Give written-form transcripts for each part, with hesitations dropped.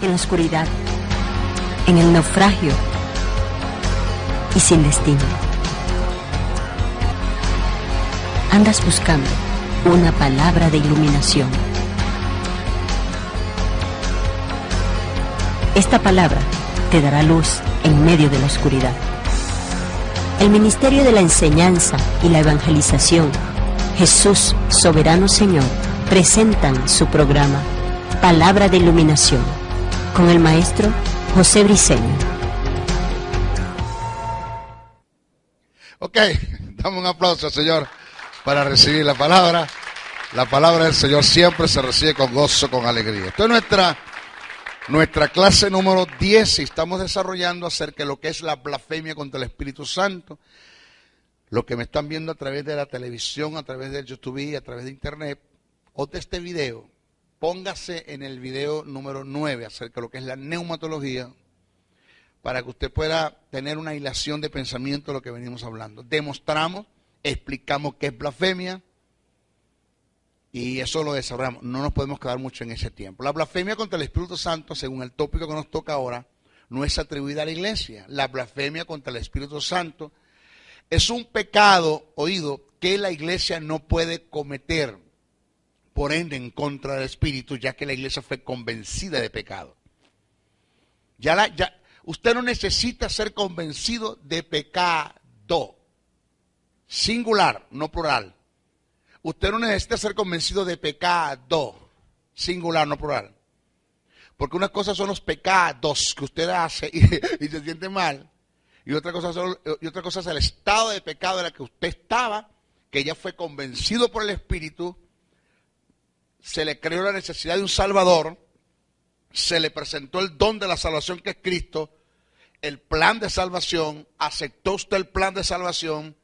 en la oscuridad, en el naufragio y sin destino. Andas buscando una palabra de iluminación. Esta palabra te dará luz en medio de la oscuridad. El Ministerio de la Enseñanza y la Evangelización, Jesús Soberano Señor, presentan su programa Palabra de Iluminación con el maestro José Briceño. Ok, damos un aplauso, Señor, para recibir la palabra. La palabra del Señor siempre se recibe con gozo, con alegría. Esto es nuestra clase número 10 y estamos desarrollando acerca de lo que es la blasfemia contra el Espíritu Santo. Lo que me están viendo a través de la televisión, a través de YouTube, a través de internet, o de este video, póngase en el video número 9 acerca de lo que es la neumatología, para que usted pueda tener una hilación de pensamiento de lo que venimos hablando. Demostramos, explicamos qué es blasfemia y eso lo desarrollamos. No nos podemos quedar mucho en ese tiempo. La blasfemia contra el Espíritu Santo, según el tópico que nos toca ahora, no es atribuida a la iglesia. La blasfemia contra el Espíritu Santo es un pecado, oído, que la iglesia no puede cometer, por ende, en contra del Espíritu, ya que la iglesia fue convencida de pecado. Usted no necesita ser convencido de pecado. Singular, no plural. Usted no necesita ser convencido de pecado. Singular, no plural. Porque una cosa son los pecados que usted hace y se siente mal. Y otra cosa es el estado de pecado en el que usted estaba, que ya fue convencido por el Espíritu. Se le creó la necesidad de un Salvador. Se le presentó el don de la salvación que es Cristo. El plan de salvación. Aceptó usted el plan de salvación.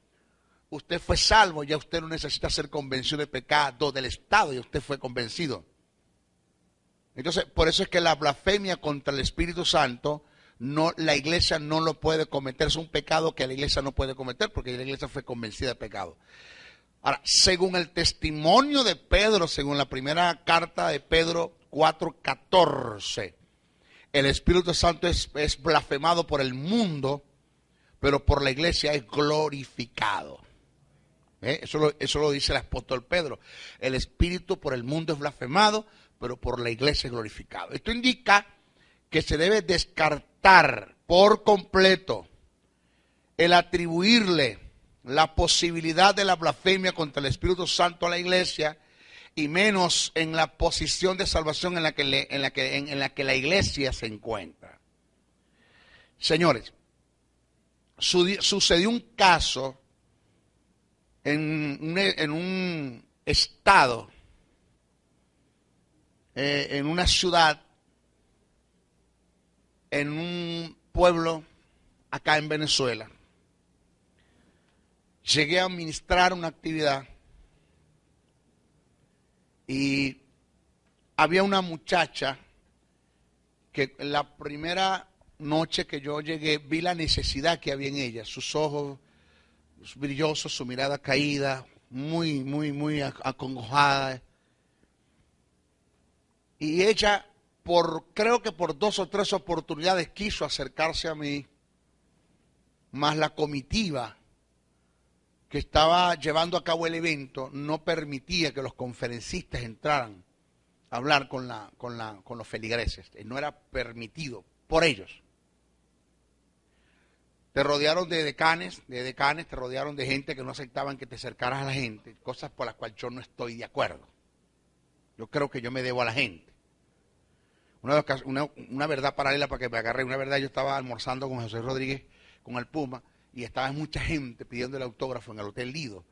Usted fue salvo, ya usted no necesita ser convencido de pecado del Estado, y usted fue convencido. Entonces, por eso es que la blasfemia contra el Espíritu Santo, la iglesia no lo puede cometer. Es un pecado que la iglesia no puede cometer, porque la iglesia fue convencida de pecado. Ahora, según el testimonio de Pedro, según la primera carta de Pedro 4:14, el Espíritu Santo es blasfemado por el mundo, pero por la iglesia es glorificado. Eso lo dice el apóstol Pedro. El Espíritu por el mundo es blasfemado, pero por la iglesia es glorificado. Esto indica que se debe descartar por completo el atribuirle la posibilidad de la blasfemia contra el Espíritu Santo a la iglesia, y menos en la posición de salvación en la que la iglesia se encuentra. Señores, sucedió un caso en un estado, en una ciudad, en un pueblo acá en Venezuela. Llegué a administrar una actividad y había una muchacha que la primera noche que yo llegué vi la necesidad que había en ella, sus ojos brillosos, su mirada caída, muy acongojada. Y ella, creo que por 2 o 3 oportunidades quiso acercarse a mí, más la comitiva que estaba llevando a cabo el evento no permitía que los conferencistas entraran a hablar con los feligreses. No era permitido por ellos. Te rodearon de decanes, te rodearon de gente que no aceptaban que te acercaras a la gente, cosas por las cuales yo no estoy de acuerdo. Yo creo que yo me debo a la gente. Una verdad paralela para que me agarre, una verdad, yo estaba almorzando con José Rodríguez, con el Puma, y estaba mucha gente pidiendo el autógrafo en el Hotel Lido,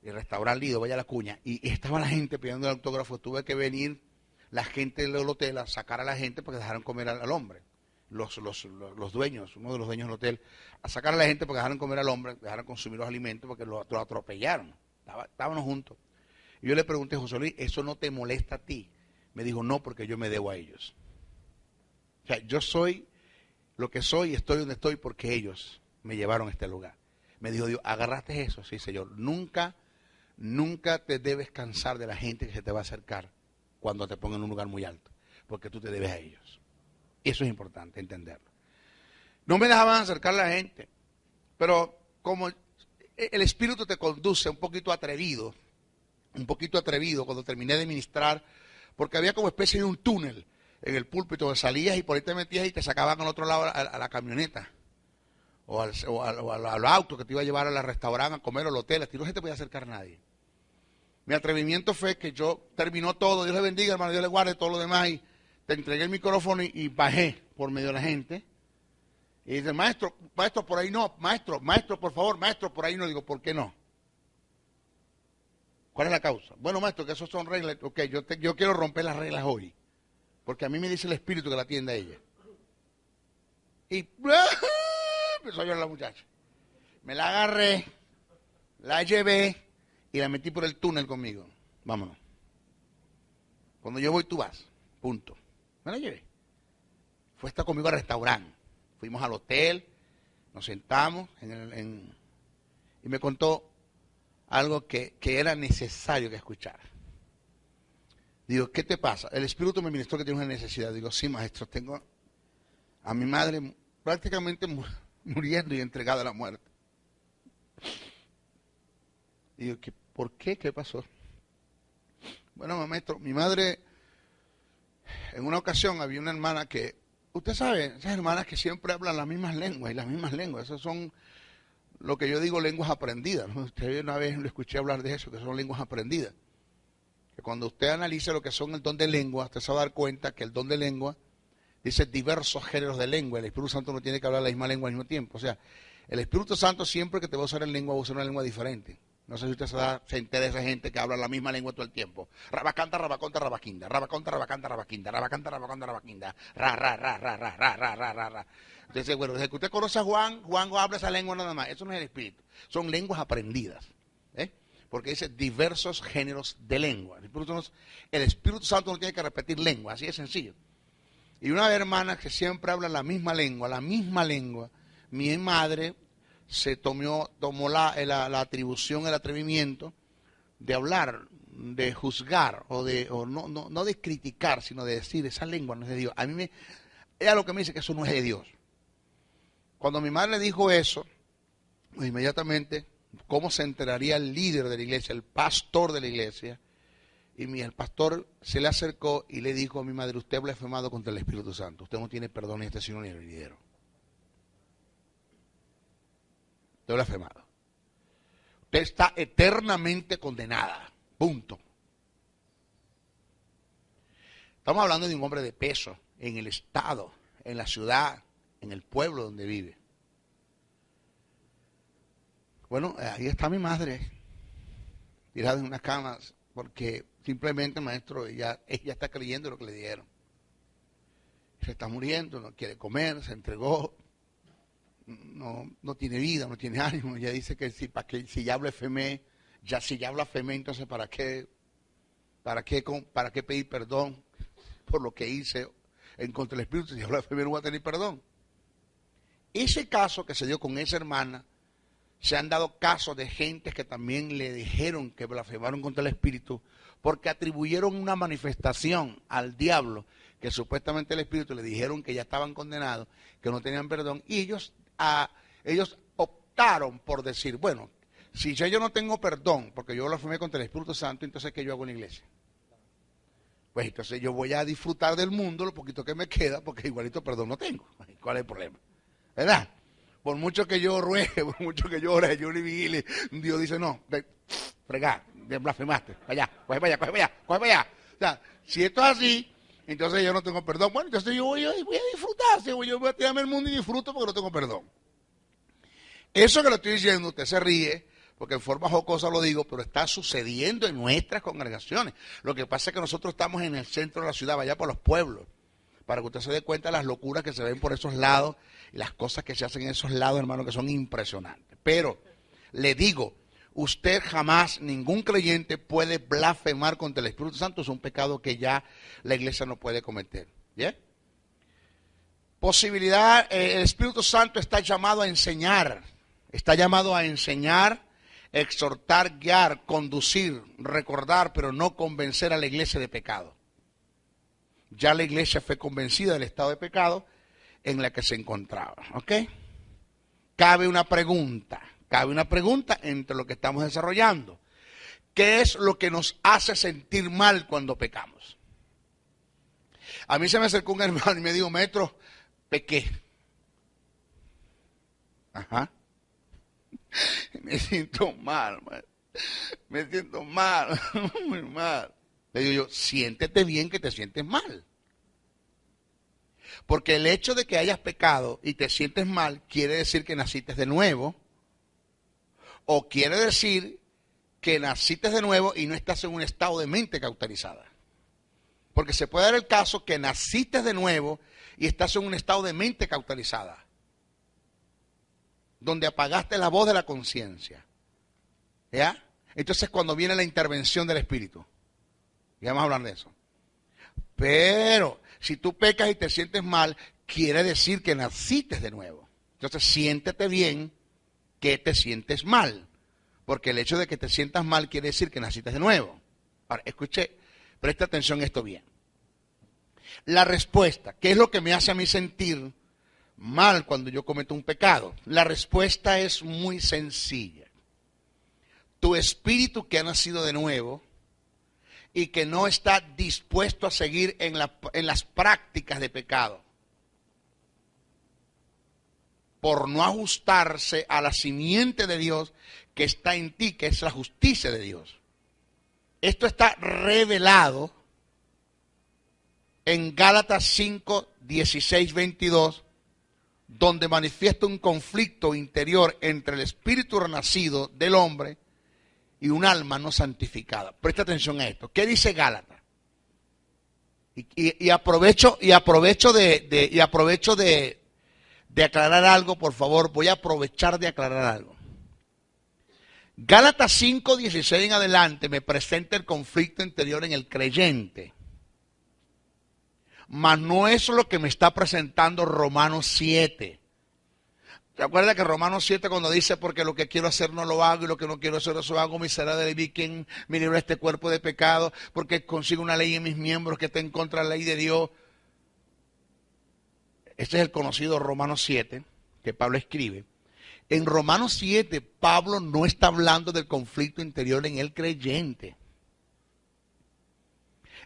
el restaurante Lido, vaya la cuña, y estaba la gente pidiendo el autógrafo. Tuve que venir la gente del hotel a sacar a la gente porque dejaron comer al hombre. Los dueños, uno de los dueños del hotel, a sacar a la gente porque dejaron comer al hombre, dejaron consumir los alimentos porque lo atropellaron. Estábamos juntos. Y yo le pregunté, José Luis, ¿eso no te molesta a ti? Me dijo, no, porque yo me debo a ellos. O sea, yo soy lo que soy y estoy donde estoy porque ellos me llevaron a este lugar. Me dijo Dios, ¿agarraste eso? Sí, Señor. Nunca te debes cansar de la gente que se te va a acercar cuando te pongan en un lugar muy alto, porque tú te debes a ellos. Eso es importante entenderlo. No me dejaban acercar a la gente, pero como el Espíritu te conduce un poquito atrevido cuando terminé de ministrar, porque había como especie de un túnel en el púlpito donde salías y por ahí te metías y te sacaban al otro lado a la camioneta o al auto que te iba a llevar al restaurante a comer o al hotel. No se te podía acercar nadie. Mi atrevimiento fue que yo terminó todo, Dios le bendiga, hermano, Dios le guarde todo lo demás, y te entregué el micrófono y bajé por medio de la gente. Y dice, maestro, por ahí no, maestro, por favor, maestro, por ahí no. Digo, ¿por qué no? ¿Cuál es la causa? Bueno, maestro, que eso son reglas. Ok, yo quiero romper las reglas hoy, porque a mí me dice el Espíritu que la atienda ella. Y empezó a llorar la muchacha. Me la agarré, la llevé y la metí por el túnel conmigo. Vámonos. Cuando yo voy, tú vas. Punto. Me la llevé. Fue a estar conmigo al restaurante. Fuimos al hotel, nos sentamos y me contó algo que era necesario que escuchara. Digo, ¿qué te pasa? El Espíritu me ministró que tienes una necesidad. Digo, sí, maestro, tengo a mi madre prácticamente muriendo y entregada a la muerte. Digo, ¿por qué? ¿Qué pasó? Bueno, maestro, mi madre, en una ocasión había una hermana que, usted sabe, esas hermanas que siempre hablan las mismas lenguas, esas son lo que yo digo lenguas aprendidas, ¿no? Usted una vez lo escuché hablar de eso, que son lenguas aprendidas. Que cuando usted analiza lo que son el don de lengua, usted se va a dar cuenta que el don de lengua dice diversos géneros de lengua. El Espíritu Santo no tiene que hablar la misma lengua al mismo tiempo. O sea, el Espíritu Santo siempre que te va a usar en lengua, va a usar una lengua diferente. No sé si usted se entera de esa gente que habla la misma lengua todo el tiempo. Rabacanta, rabaconta, rabaquinda. Rabaconta, rabacanta, rabaquinda. Rabacanta, rabaconta, rabaquinda. Ra. Entonces, bueno, desde que usted conoce a Juan habla esa lengua nada más. Eso no es el Espíritu. Son lenguas aprendidas. Porque dice diversos géneros de lengua. El Espíritu Santo no tiene que repetir lengua. Así de sencillo. Y una hermana que siempre habla la misma lengua, mi madre se tomó la atribución, el atrevimiento de hablar, de juzgar, no de criticar, sino de decir, esa lengua no es de Dios. Ella lo que me dice que eso no es de Dios. Cuando mi madre le dijo eso, inmediatamente, ¿cómo se enteraría el líder de la iglesia, el pastor de la iglesia? Y el pastor se le acercó y le dijo a mi madre, usted ha blasfemado contra el Espíritu Santo, usted no tiene perdón ni este sino ni el venidero. Usted blasfemado. Usted está eternamente condenada. Punto. Estamos hablando de un hombre de peso en el estado, en la ciudad, en el pueblo donde vive. Bueno, ahí está mi madre, tirada en unas camas, porque simplemente, maestro, ella está creyendo lo que le dieron. Se está muriendo, no quiere comer, se entregó. No tiene vida, no tiene ánimo. Ella dice que si ya blasfemé, entonces ¿para qué pedir perdón por lo que hice en contra del Espíritu? Si ya blasfemé no voy a tener perdón. Ese caso que se dio con esa hermana, se han dado casos de gente que también le dijeron que blasfemaron contra el Espíritu porque atribuyeron una manifestación al diablo que supuestamente el Espíritu le dijeron que ya estaban condenados, que no tenían perdón, y ellos optaron por decir, bueno, si yo no tengo perdón porque yo blasfemé contra el Espíritu Santo, entonces ¿qué yo hago en la iglesia? Pues entonces yo voy a disfrutar del mundo lo poquito que me queda porque igualito perdón no tengo. ¿Cuál es el problema? ¿Verdad? Por mucho que yo ruegue, por mucho que yo ore, yo le vigile, Dios dice, no, fregá, blasfemaste, coge para allá. O sea, si esto es así, entonces yo no tengo perdón. Bueno, entonces yo voy a disfrutar, yo voy a tirarme el mundo y disfruto porque no tengo perdón. Eso que le estoy diciendo, usted se ríe, porque en forma jocosa lo digo, pero está sucediendo en nuestras congregaciones. Lo que pasa es que nosotros estamos en el centro de la ciudad, vaya por los pueblos, para que usted se dé cuenta de las locuras que se ven por esos lados y las cosas que se hacen en esos lados, hermano, que son impresionantes. Pero le digo, usted jamás, ningún creyente puede blasfemar contra el Espíritu Santo. Es un pecado que ya la iglesia no puede cometer. ¿Yeah? Posibilidad, el Espíritu Santo está llamado a enseñar. Está llamado a enseñar, exhortar, guiar, conducir, recordar, pero no convencer a la iglesia de pecado. Ya la iglesia fue convencida del estado de pecado en la que se encontraba. ¿Ok? Cabe una pregunta entre lo que estamos desarrollando. ¿Qué es lo que nos hace sentir mal cuando pecamos? A mí se me acercó un hermano y me dijo, maestro, pequé. Ajá. Me siento mal, maestro. Me siento mal, muy mal. Le digo yo, siéntete bien que te sientes mal. Porque el hecho de que hayas pecado y te sientes mal quiere decir que naciste de nuevo. O quiere decir que naciste de nuevo y no estás en un estado de mente cauterizada. Porque se puede dar el caso que naciste de nuevo y estás en un estado de mente cauterizada. Donde apagaste la voz de la conciencia. ¿Ya? Entonces cuando viene la intervención del Espíritu. Ya vamos a hablar de eso. Pero si tú pecas y te sientes mal, quiere decir que naciste de nuevo. Entonces siéntete bien que te sientes mal. Porque el hecho de que te sientas mal quiere decir que naciste de nuevo. Ahora, escuche, presta atención a esto bien. La respuesta, ¿qué es lo que me hace a mí sentir mal cuando yo cometo un pecado? La respuesta es muy sencilla. Tu espíritu que ha nacido de nuevo y que no está dispuesto a seguir en las prácticas de pecado, por no ajustarse a la simiente de Dios que está en ti, que es la justicia de Dios. Esto está revelado en Gálatas 5, 16, 22, donde manifiesta un conflicto interior entre el espíritu renacido del hombre y un alma no santificada. Presta atención a esto. ¿Qué dice Gálatas? Y aprovecho de aclarar algo, por favor. Voy a aprovechar de aclarar algo. Gálatas 5, 16 en adelante me presenta el conflicto interior en el creyente. Mas no es lo que me está presentando Romanos 7. ¿Te acuerdas que Romanos 7 cuando dice, porque lo que quiero hacer no lo hago y lo que no quiero hacer eso hago, miserable de mí, quien me libra este cuerpo de pecado, porque consigo una ley en mis miembros que está en contra de la ley de Dios? Este es el conocido Romanos 7 que Pablo escribe. En Romanos 7, Pablo no está hablando del conflicto interior en el creyente.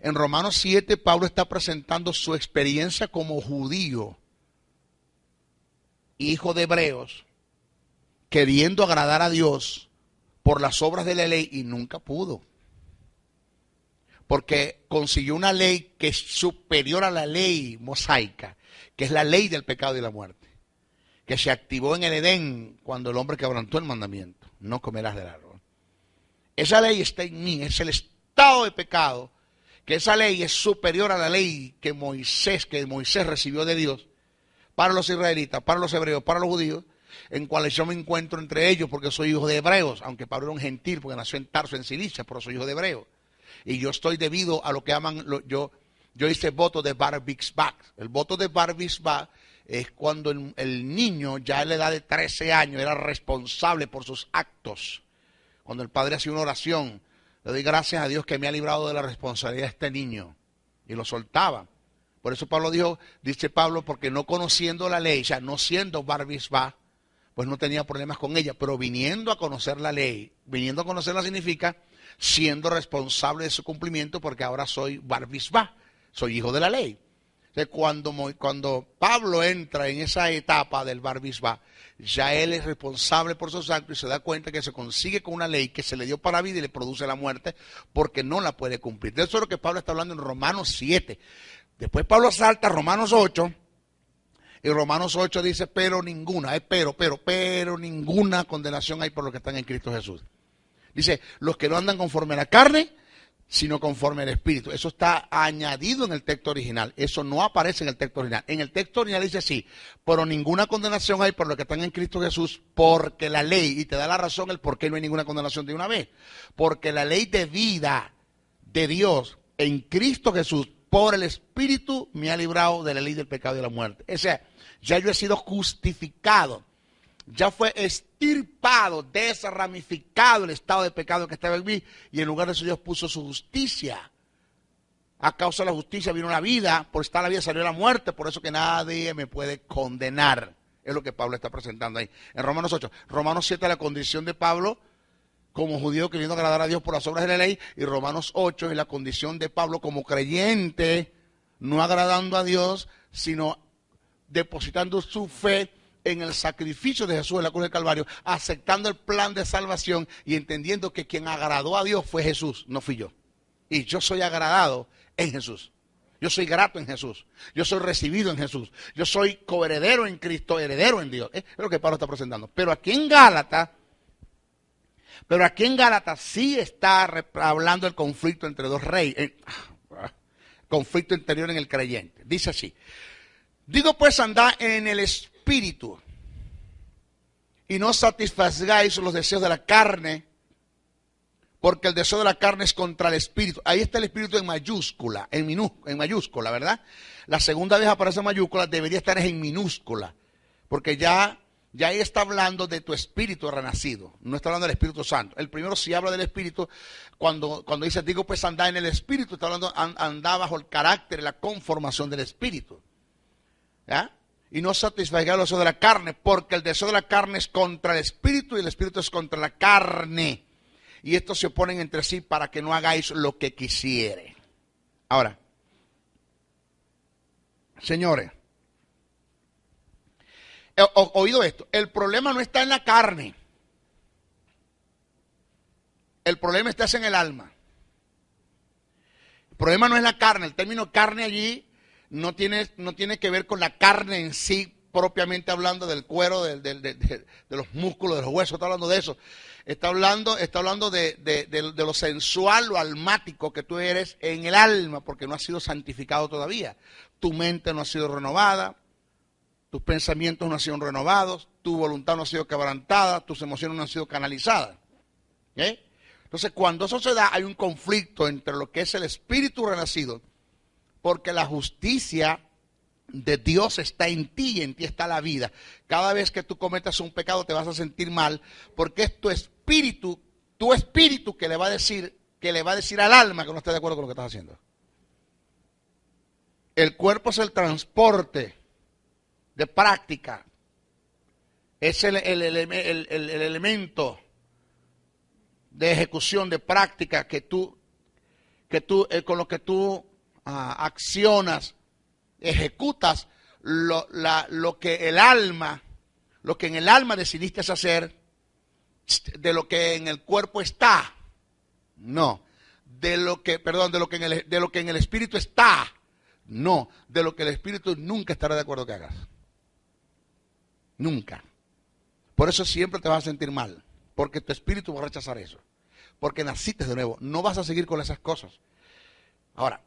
En Romanos 7, Pablo está presentando su experiencia como judío, hijo de hebreos, queriendo agradar a Dios por las obras de la ley y nunca pudo. Porque consiguió una ley que es superior a la ley mosaica, que es la ley del pecado y la muerte, que se activó en el Edén cuando el hombre quebrantó el mandamiento: no comerás del árbol. Esa ley está en mí, es el estado de pecado, que esa ley es superior a la ley que Moisés recibió de Dios para los israelitas, para los hebreos, para los judíos, en cuales yo me encuentro entre ellos porque soy hijo de hebreos, aunque Pablo era un gentil porque nació en Tarso, en Cilicia, pero soy hijo de hebreo. Y yo estoy debido a lo que llaman, yo hice voto de Bar Mitzvah. El voto de Bar Mitzvah es cuando el niño ya a la edad de 13 años era responsable por sus actos. Cuando el padre hacía una oración, le doy gracias a Dios que me ha librado de la responsabilidad de este niño. Y lo soltaba. Por eso Pablo dice Pablo, porque no conociendo la ley, ya no siendo Bar Mitzvah, pues no tenía problemas con ella. Pero viniendo a conocer la ley, viniendo a conocerla significa siendo responsable de su cumplimiento, porque ahora soy Bar Mitzvah, soy hijo de la ley. Entonces, cuando Pablo entra en esa etapa del Bar Mitzvah, ya él es responsable por sus actos y se da cuenta que se consigue con una ley que se le dio para vida y le produce la muerte porque no la puede cumplir. De eso es lo que Pablo está hablando en Romanos 7. Después Pablo salta a Romanos 8 y Romanos 8 dice, pero ninguna condenación hay por los que están en Cristo Jesús. Dice, los que no andan conforme a la carne, sino conforme al Espíritu. Eso está añadido en el texto original. Eso no aparece en el texto original. En el texto original dice así, pero ninguna condenación hay por los que están en Cristo Jesús, porque la ley, y te da la razón el por qué no hay ninguna condenación de una vez, porque la ley de vida de Dios en Cristo Jesús, por el Espíritu, me ha librado de la ley del pecado y de la muerte. O sea, ya yo he sido justificado. Ya fue extirpado, desramificado el estado de pecado que estaba en mí, y en lugar de eso Dios puso su justicia. A causa de la justicia vino la vida, por estar la vida salió la muerte, por eso que nadie me puede condenar. Es lo que Pablo está presentando ahí. En Romanos 8. Romanos 7, la condición de Pablo como judío queriendo agradar a Dios por las obras de la ley. Y Romanos 8 es la condición de Pablo como creyente, no agradando a Dios, sino depositando su fe en el sacrificio de Jesús en la cruz del Calvario, aceptando el plan de salvación y entendiendo que quien agradó a Dios fue Jesús, no fui yo. Y yo soy agradado en Jesús. Yo soy grato en Jesús. Yo soy recibido en Jesús. Yo soy coheredero en Cristo, heredero en Dios. Es lo que Pablo está presentando. Pero aquí en Gálatas sí está hablando del conflicto entre dos reyes. Conflicto interior en el creyente. Dice así. Digo pues, andad en el Espíritu y no satisfagáis los deseos de la carne, porque el deseo de la carne es contra el Espíritu. Ahí está el Espíritu en mayúscula, en mayúscula, ¿verdad? La segunda vez aparece en mayúscula, debería estar en minúscula, porque ya ahí está hablando de tu espíritu renacido, no está hablando del Espíritu Santo. El primero sí habla del Espíritu, cuando dice, digo pues andad en el Espíritu, está hablando, andar bajo el carácter, la conformación del Espíritu. ¿Ya? Y no satisfagáis los deseos de la carne, porque el deseo de la carne es contra el Espíritu y el Espíritu es contra la carne. Y estos se oponen entre sí para que no hagáis lo que quisiere. Ahora, señores, oído esto, el problema no está en la carne. El problema está en el alma. El problema no es la carne, el término carne allí no tiene que ver con la carne en sí, propiamente hablando del cuero, de los músculos, de los huesos, está hablando de eso. Está hablando de lo sensual, lo almático que tú eres en el alma, porque no has sido santificado todavía. Tu mente no ha sido renovada, tus pensamientos no han sido renovados, tu voluntad no ha sido quebrantada, tus emociones no han sido canalizadas. ¿Okay? Entonces, cuando eso se da, hay un conflicto entre lo que es el espíritu renacido, porque la justicia de Dios está en ti y en ti está la vida. Cada vez que tú cometas un pecado te vas a sentir mal, porque es tu espíritu que le va a decir al alma que no está de acuerdo con lo que estás haciendo. El cuerpo es el transporte de práctica, es el elemento de ejecución de práctica con lo que tú accionas, ejecutas lo que en el alma decidiste hacer, de lo que en el cuerpo está. No, de lo que en el espíritu está. No, de lo que el espíritu nunca estará de acuerdo que hagas. Nunca. Por eso siempre te vas a sentir mal, porque tu espíritu va a rechazar eso. Porque naciste de nuevo, no vas a seguir con esas cosas. Ahora,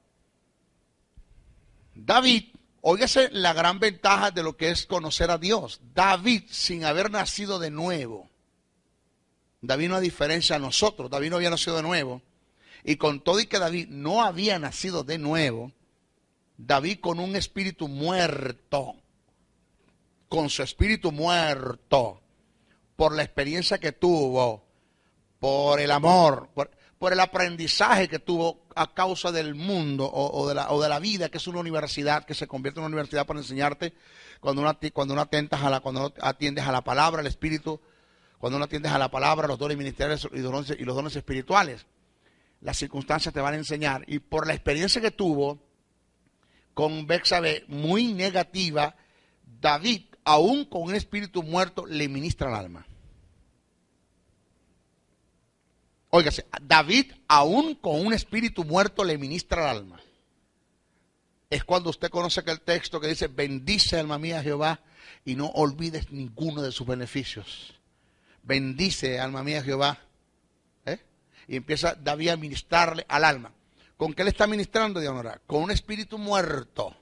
David, óigase la gran ventaja de lo que es conocer a Dios. David, sin haber nacido de nuevo, David no a diferencia de nosotros, David no había nacido de nuevo, y con todo y que David no había nacido de nuevo, David con un espíritu muerto, con su espíritu muerto, por la experiencia que tuvo, por el amor, por el aprendizaje que tuvo a causa del mundo o de la vida, que es una universidad, que se convierte en una universidad para enseñarte, cuando uno atiendes a la palabra, el espíritu, cuando uno atiendes a la palabra, los dones ministeriales y los dones espirituales, las circunstancias te van a enseñar. Y por la experiencia que tuvo con Betsabé, muy negativa, David, aún con un espíritu muerto, le ministra al alma. Óigase, David, aún con un espíritu muerto, le ministra al alma. Es cuando usted conoce aquel texto que dice, bendice alma mía a Jehová y no olvides ninguno de sus beneficios. Bendice alma mía a Jehová. Y empieza David a ministrarle al alma. ¿Con qué le está ministrando, Dianora? Con un espíritu muerto,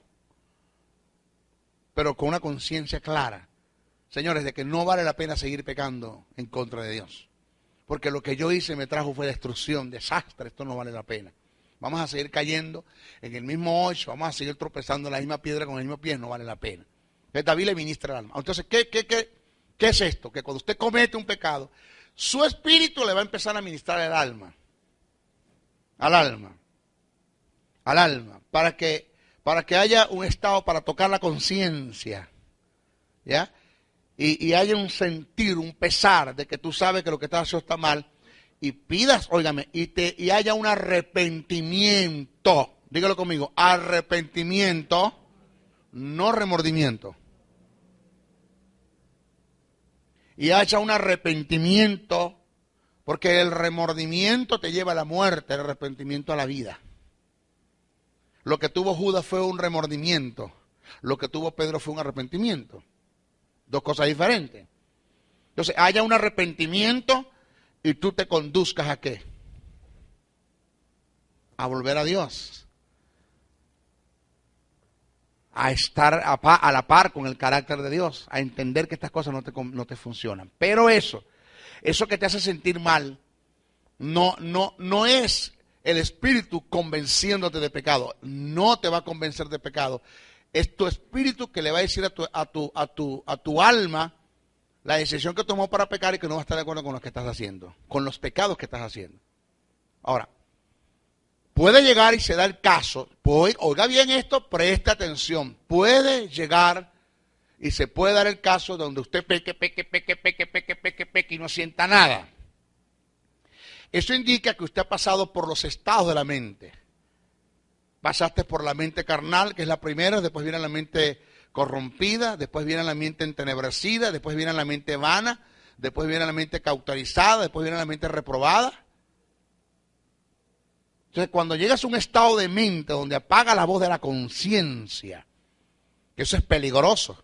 pero con una conciencia clara. Señores, de que no vale la pena seguir pecando en contra de Dios. Porque lo que yo hice me trajo fue destrucción, desastre, esto no vale la pena. Vamos a seguir cayendo en el mismo hoyo, vamos a seguir tropezando en la misma piedra con el mismo pie, no vale la pena. Entonces David le ministra al alma. Entonces, ¿qué es esto? Que cuando usted comete un pecado, su espíritu le va a empezar a ministrar al alma. al alma, para que haya un estado para tocar la conciencia, ¿ya? Y haya un sentir, un pesar de que tú sabes que lo que estás haciendo está mal, y pidas, óigame, y haya un arrepentimiento, dígalo conmigo, arrepentimiento, no remordimiento. Y haya un arrepentimiento, porque el remordimiento te lleva a la muerte, el arrepentimiento a la vida. Lo que tuvo Judas fue un remordimiento, lo que tuvo Pedro fue un arrepentimiento. Dos cosas diferentes. Entonces, haya un arrepentimiento y tú te conduzcas ¿a qué? A volver a Dios. A estar a la par con el carácter de Dios, a entender que estas cosas no te funcionan. Pero eso que te hace sentir mal, no es el espíritu convenciéndote de pecado, no te va a convencer de pecado. Es tu espíritu que le va a decir a tu alma la decisión que tomó para pecar y que no va a estar de acuerdo con lo que estás haciendo, con los pecados que estás haciendo. Ahora, puede llegar y se da el caso, oiga bien esto, presta atención, puede llegar y se puede dar el caso donde usted peque y no sienta nada. Eso indica que usted ha pasado por los estados de la mente. Pasaste por la mente carnal, que es la primera, después viene la mente corrompida, después viene la mente entenebrecida, después viene la mente vana, después viene la mente cauterizada, después viene la mente reprobada. Entonces, cuando llegas a un estado de mente donde apaga la voz de la conciencia, que eso es peligroso.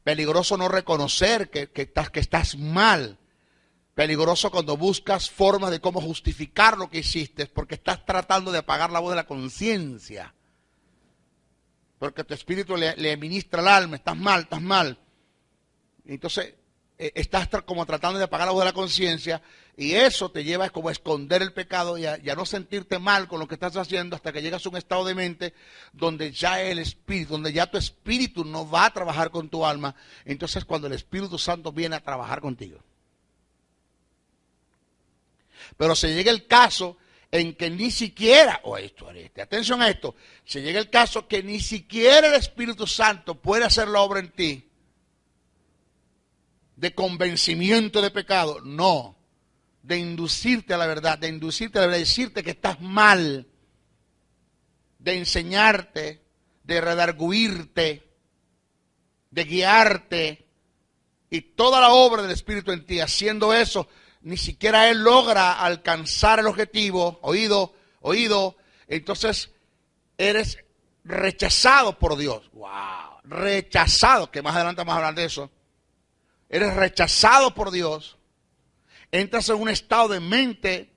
Peligroso no reconocer que estás mal. Peligroso cuando buscas formas de cómo justificar lo que hiciste, porque estás tratando de apagar la voz de la conciencia. Porque tu espíritu le ministra al alma, estás mal. Entonces, estás como tratando de apagar la voz de la conciencia, y eso te lleva como a esconder el pecado y a no sentirte mal con lo que estás haciendo hasta que llegas a un estado de mente donde ya donde ya tu espíritu no va a trabajar con tu alma. Entonces, cuando el Espíritu Santo viene a trabajar contigo. Pero se llega el caso en que ni siquiera, atención a esto, se llega el caso que ni siquiera el Espíritu Santo puede hacer la obra en ti de convencimiento de pecado, no, de inducirte a la verdad, de decirte que estás mal, de enseñarte, de redarguirte, de guiarte, y toda la obra del Espíritu en ti, haciendo eso, ni siquiera Él logra alcanzar el objetivo, oído, entonces eres rechazado por Dios. ¡Wow! Rechazado, que más adelante vamos a hablar de eso. Eres rechazado por Dios, entras en un estado de mente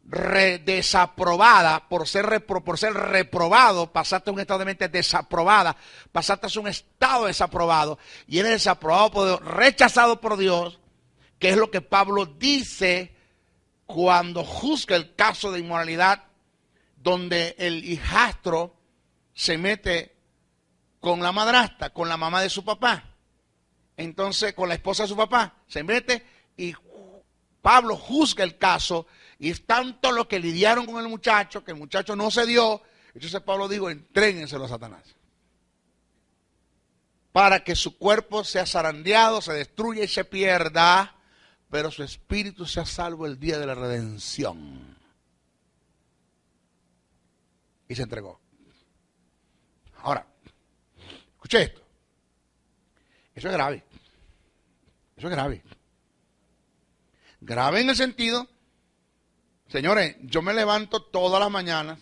desaprobada por ser reprobado, pasaste a un estado de mente desaprobada, pasaste a un estado desaprobado y eres desaprobado por Dios, rechazado por Dios, que es lo que Pablo dice cuando juzga el caso de inmoralidad, donde el hijastro se mete con la madrastra, con la mamá de su papá. Entonces, con la esposa de su papá, se mete y Pablo juzga el caso y es tanto lo que lidiaron con el muchacho, que el muchacho no se dio. Entonces Pablo dijo, entréguenselo a Satanás. Para que su cuerpo sea zarandeado, se destruya y se pierda, pero su espíritu sea salvo el día de la redención. Y se entregó. Ahora, escuche esto. Eso es grave. Eso es grave. Grave en el sentido, señores, yo me levanto todas las mañanas.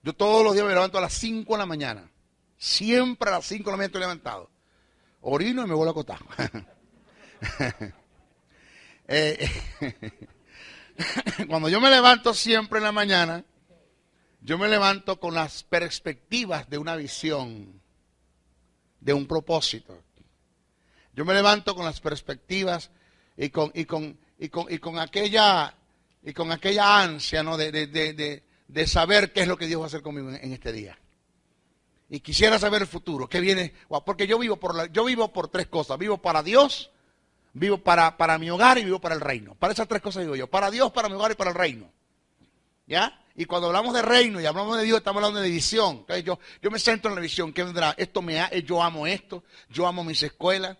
Yo todos los días me levanto a las 5 de la mañana. Siempre a las 5 de la mañana estoy levantado. Orino y me vuelvo a acostar. Cuando yo me levanto siempre en la mañana, yo me levanto con las perspectivas de una visión, de un propósito. Yo me levanto con las perspectivas y con aquella ansia, ¿no? de saber qué es lo que Dios va a hacer conmigo en este día. Y quisiera saber el futuro, qué viene, porque yo vivo por tres cosas: vivo para Dios, vivo para mi hogar y vivo para el reino. Para esas tres cosas vivo yo: para Dios, para mi hogar y para el reino. ¿Ya? Y cuando hablamos de reino y hablamos de Dios, estamos hablando de visión. Entonces yo me centro en la visión. ¿Qué vendrá? Yo amo esto, yo amo mis escuelas,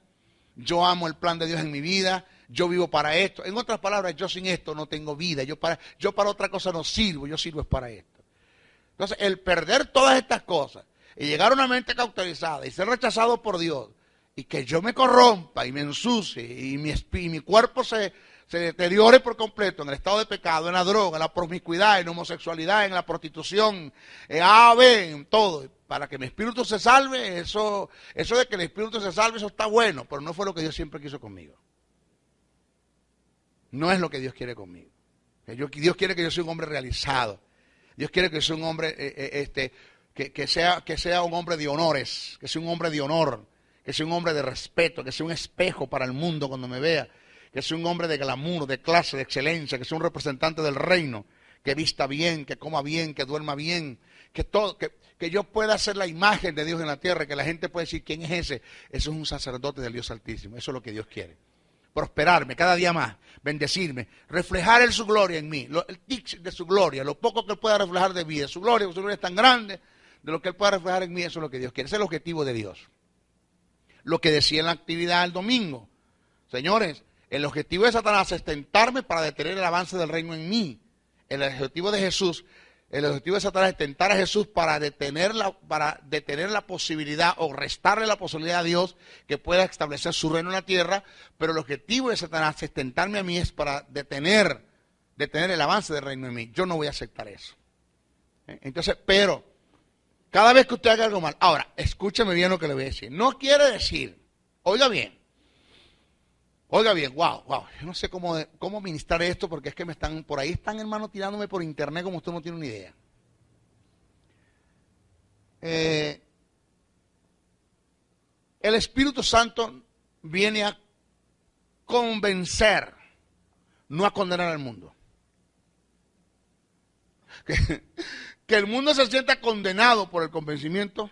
yo amo el plan de Dios en mi vida, yo vivo para esto. En otras palabras, yo sin esto no tengo vida. Yo para otra cosa no sirvo, yo sirvo es para esto. Entonces, el perder todas estas cosas y llegar a una mente cauterizada y ser rechazado por Dios y que yo me corrompa y me ensucie y mi cuerpo se deteriore por completo en el estado de pecado, en la droga, en la promiscuidad, en la homosexualidad, en la prostitución, en todo, para que mi espíritu se salve, eso de que el espíritu se salve, eso está bueno, pero no fue lo que Dios siempre quiso conmigo. No es lo que Dios quiere conmigo. Dios quiere que yo sea un hombre realizado. Dios quiere que yo sea un hombre que sea un hombre de honores, que sea un hombre de honor, que sea un hombre de respeto, que sea un espejo para el mundo cuando me vea, que sea un hombre de glamour, de clase, de excelencia, que sea un representante del reino, que vista bien, que coma bien, que duerma bien, que yo pueda ser la imagen de Dios en la tierra, que la gente pueda decir, ¿quién es ese? Eso es un sacerdote del Dios Altísimo, eso es lo que Dios quiere. Prosperarme cada día más, bendecirme, reflejar su gloria en mí, el tic de su gloria, lo poco que él pueda reflejar de mí, de su gloria es tan grande, de lo que él pueda reflejar en mí, eso es lo que Dios quiere, ese es el objetivo de Dios. Lo que decía en la actividad el domingo, señores, el objetivo de Satanás es tentarme para detener el avance del reino en mí. El objetivo de Satanás es tentar a Jesús para detener la posibilidad o restarle la posibilidad a Dios que pueda establecer su reino en la tierra, pero el objetivo de Satanás es tentarme a mí es para detener el avance del reino en mí. Yo no voy a aceptar eso. Entonces, pero, cada vez que usted haga algo mal, ahora, escúcheme bien lo que le voy a decir. No quiere decir, oiga bien, wow, yo no sé cómo ministrar esto porque es que por ahí están hermanos tirándome por internet como usted no tiene una idea. El Espíritu Santo viene a convencer, no a condenar al mundo. Que el mundo se sienta condenado por el convencimiento,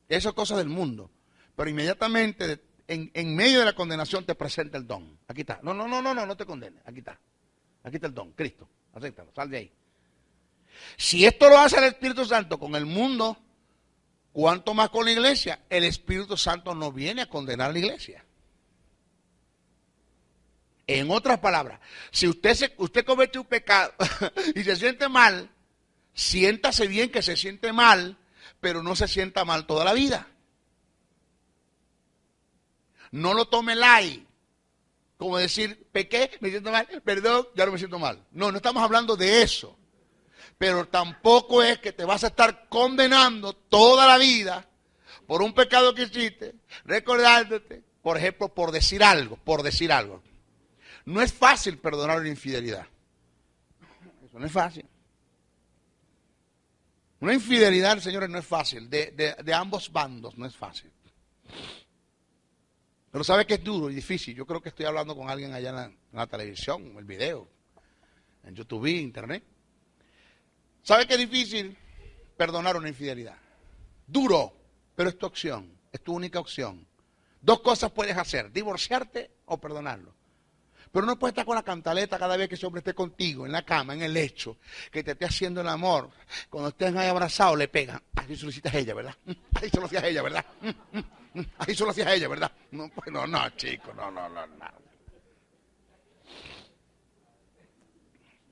eso es cosa del mundo, pero inmediatamente en medio de la condenación te presenta el don. Aquí está. No te condenes. Aquí está el don, Cristo. Acéptalo, sal de ahí. Si esto lo hace el Espíritu Santo con el mundo, ¿cuánto más con la iglesia? El Espíritu Santo no viene a condenar a la iglesia. En otras palabras, si usted comete un pecado y se siente mal, siéntase bien que se siente mal, pero no se sienta mal toda la vida. No lo tome light, como decir, pequé, me siento mal, perdón, ya no me siento mal. No estamos hablando de eso. Pero tampoco es que te vas a estar condenando toda la vida por un pecado que hiciste, recordándote, por ejemplo, por decir algo. No es fácil perdonar una infidelidad. Eso no es fácil. Una infidelidad, señores, no es fácil. De ambos bandos no es fácil. Pero sabe que es duro y difícil. Yo creo que estoy hablando con alguien allá en la televisión, en el video, en YouTube, internet. ¿Sabe que es difícil perdonar una infidelidad? Duro, pero es tu opción, es tu única opción. Dos cosas puedes hacer, divorciarte o perdonarlo. Pero no puedes estar con la cantaleta cada vez que ese hombre esté contigo, en la cama, en el lecho, que te esté haciendo el amor. Cuando estén ahí abrazados, le pegan. Así se lo hiciste a ella, ¿verdad? Ahí se lo hacías a ella, ¿verdad? Ahí se lo hacías a ella, ¿verdad? No, pues no, chico, no.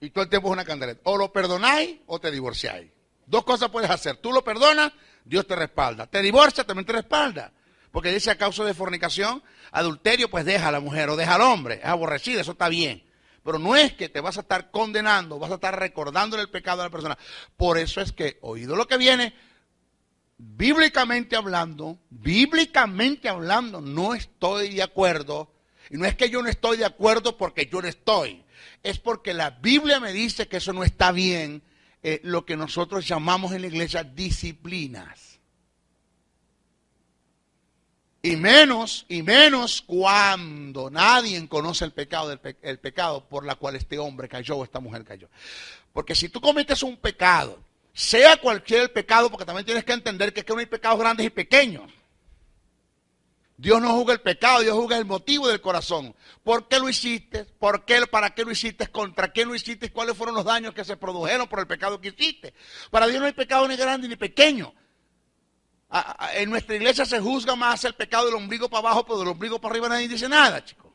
Y todo el tiempo es una cantaleta. O lo perdonáis o te divorciáis. Dos cosas puedes hacer. Tú lo perdonas, Dios te respalda. Te divorcias, también te respalda. Porque dice a causa de fornicación, adulterio, pues deja a la mujer o deja al hombre. Es aborrecida, eso está bien. Pero no es que te vas a estar condenando, vas a estar recordándole el pecado a la persona. Por eso es que, oído lo que viene, bíblicamente hablando, no estoy de acuerdo. Y no es que yo no estoy de acuerdo porque yo no estoy. Es porque la Biblia me dice que eso no está bien, lo que nosotros llamamos en la iglesia disciplinas. Y menos cuando nadie conoce el pecado por la cual este hombre cayó o esta mujer cayó. Porque si tú cometes un pecado, sea cualquier pecado, porque también tienes que entender que no hay pecados grandes y pequeños. Dios no juzga el pecado, Dios juzga el motivo del corazón. ¿Por qué lo hiciste? ¿Por qué? ¿Para qué lo hiciste? ¿Contra quién lo hiciste? ¿Cuáles fueron los daños que se produjeron por el pecado que hiciste? Para Dios no hay pecado ni grande ni pequeño. En nuestra iglesia se juzga más el pecado del ombligo para abajo, pero del ombligo para arriba nadie dice nada, chicos.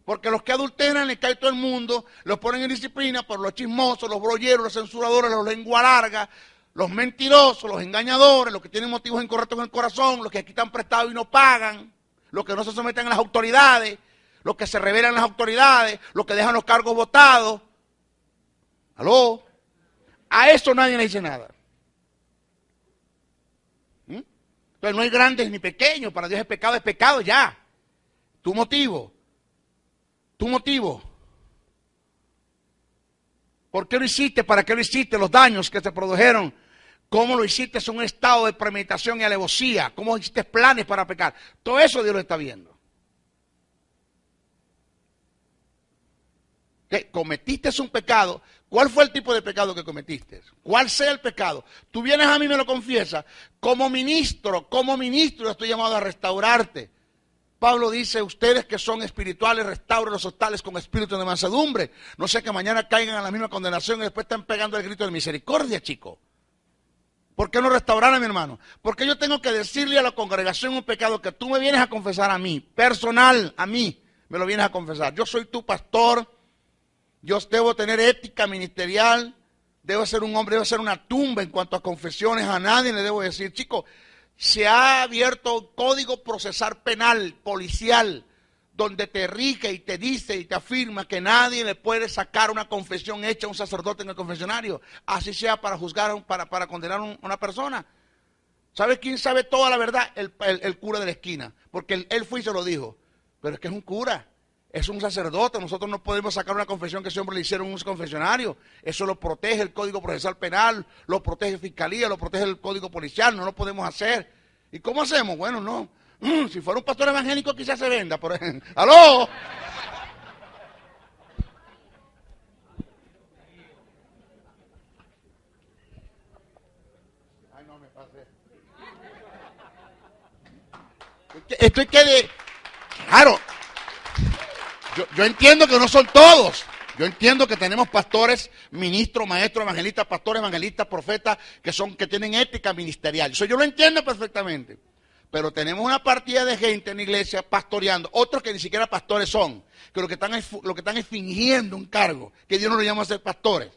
Porque los que adulteran les cae todo el mundo, los ponen en disciplina por los chismosos, los brolleros, los censuradores, los lengua larga, los mentirosos, los engañadores, los que tienen motivos incorrectos en el corazón, los que quitan prestado y no pagan, los que no se someten a las autoridades, los que se rebelan a las autoridades, los que dejan los cargos votados. ¿Aló? A eso nadie le dice nada. Entonces no hay grandes ni pequeños, para Dios es pecado ya. Tu motivo. ¿Por qué lo hiciste? ¿Para qué lo hiciste? Los daños que te produjeron. ¿Cómo lo hiciste? Es un estado de premeditación y alevosía. ¿Cómo hiciste planes para pecar? Todo eso Dios lo está viendo. ¿Qué? ¿Cometiste un pecado? ¿Cuál fue el tipo de pecado que cometiste? ¿Cuál sea el pecado? Tú vienes a mí y me lo confiesas. Como ministro estoy llamado a restaurarte. Pablo dice, ustedes que son espirituales, restauren los tales con espíritu de mansedumbre. No sé que mañana caigan en la misma condenación y después están pegando el grito de misericordia, chico. ¿Por qué no restaurar a mi hermano? Porque yo tengo que decirle a la congregación un pecado que tú me vienes a confesar a mí, personal, a mí, me lo vienes a confesar. Yo soy tu pastor, yo debo tener ética ministerial, debo ser un hombre, debo ser una tumba en cuanto a confesiones, a nadie le debo decir, chico, se ha abierto un código procesal penal, policial, donde te rige y te dice y te afirma que nadie le puede sacar una confesión hecha a un sacerdote en el confesionario, así sea para juzgar, para condenar a una persona. ¿Sabe quién sabe toda la verdad? El cura de la esquina, porque él fue y se lo dijo, pero es que es un cura, es un sacerdote, nosotros no podemos sacar una confesión que ese hombre le hicieron en un confesionario, eso lo protege el Código Procesal Penal, lo protege Fiscalía, lo protege el Código Policial, no lo podemos hacer. ¿Y cómo hacemos? Bueno, no. Si fuera un pastor evangélico quizás se venda, por ejemplo. ¡Aló! Ay, no me pasé. Estoy que de... Claro. Yo entiendo que no son todos. Yo entiendo que tenemos pastores, ministros, maestros, evangelistas, pastores, evangelistas, profetas, que tienen ética ministerial. Eso yo lo entiendo perfectamente. Pero tenemos una partida de gente en la iglesia pastoreando, otros que ni siquiera pastores son, que lo que están es fingiendo un cargo, que Dios no los llama a ser pastores.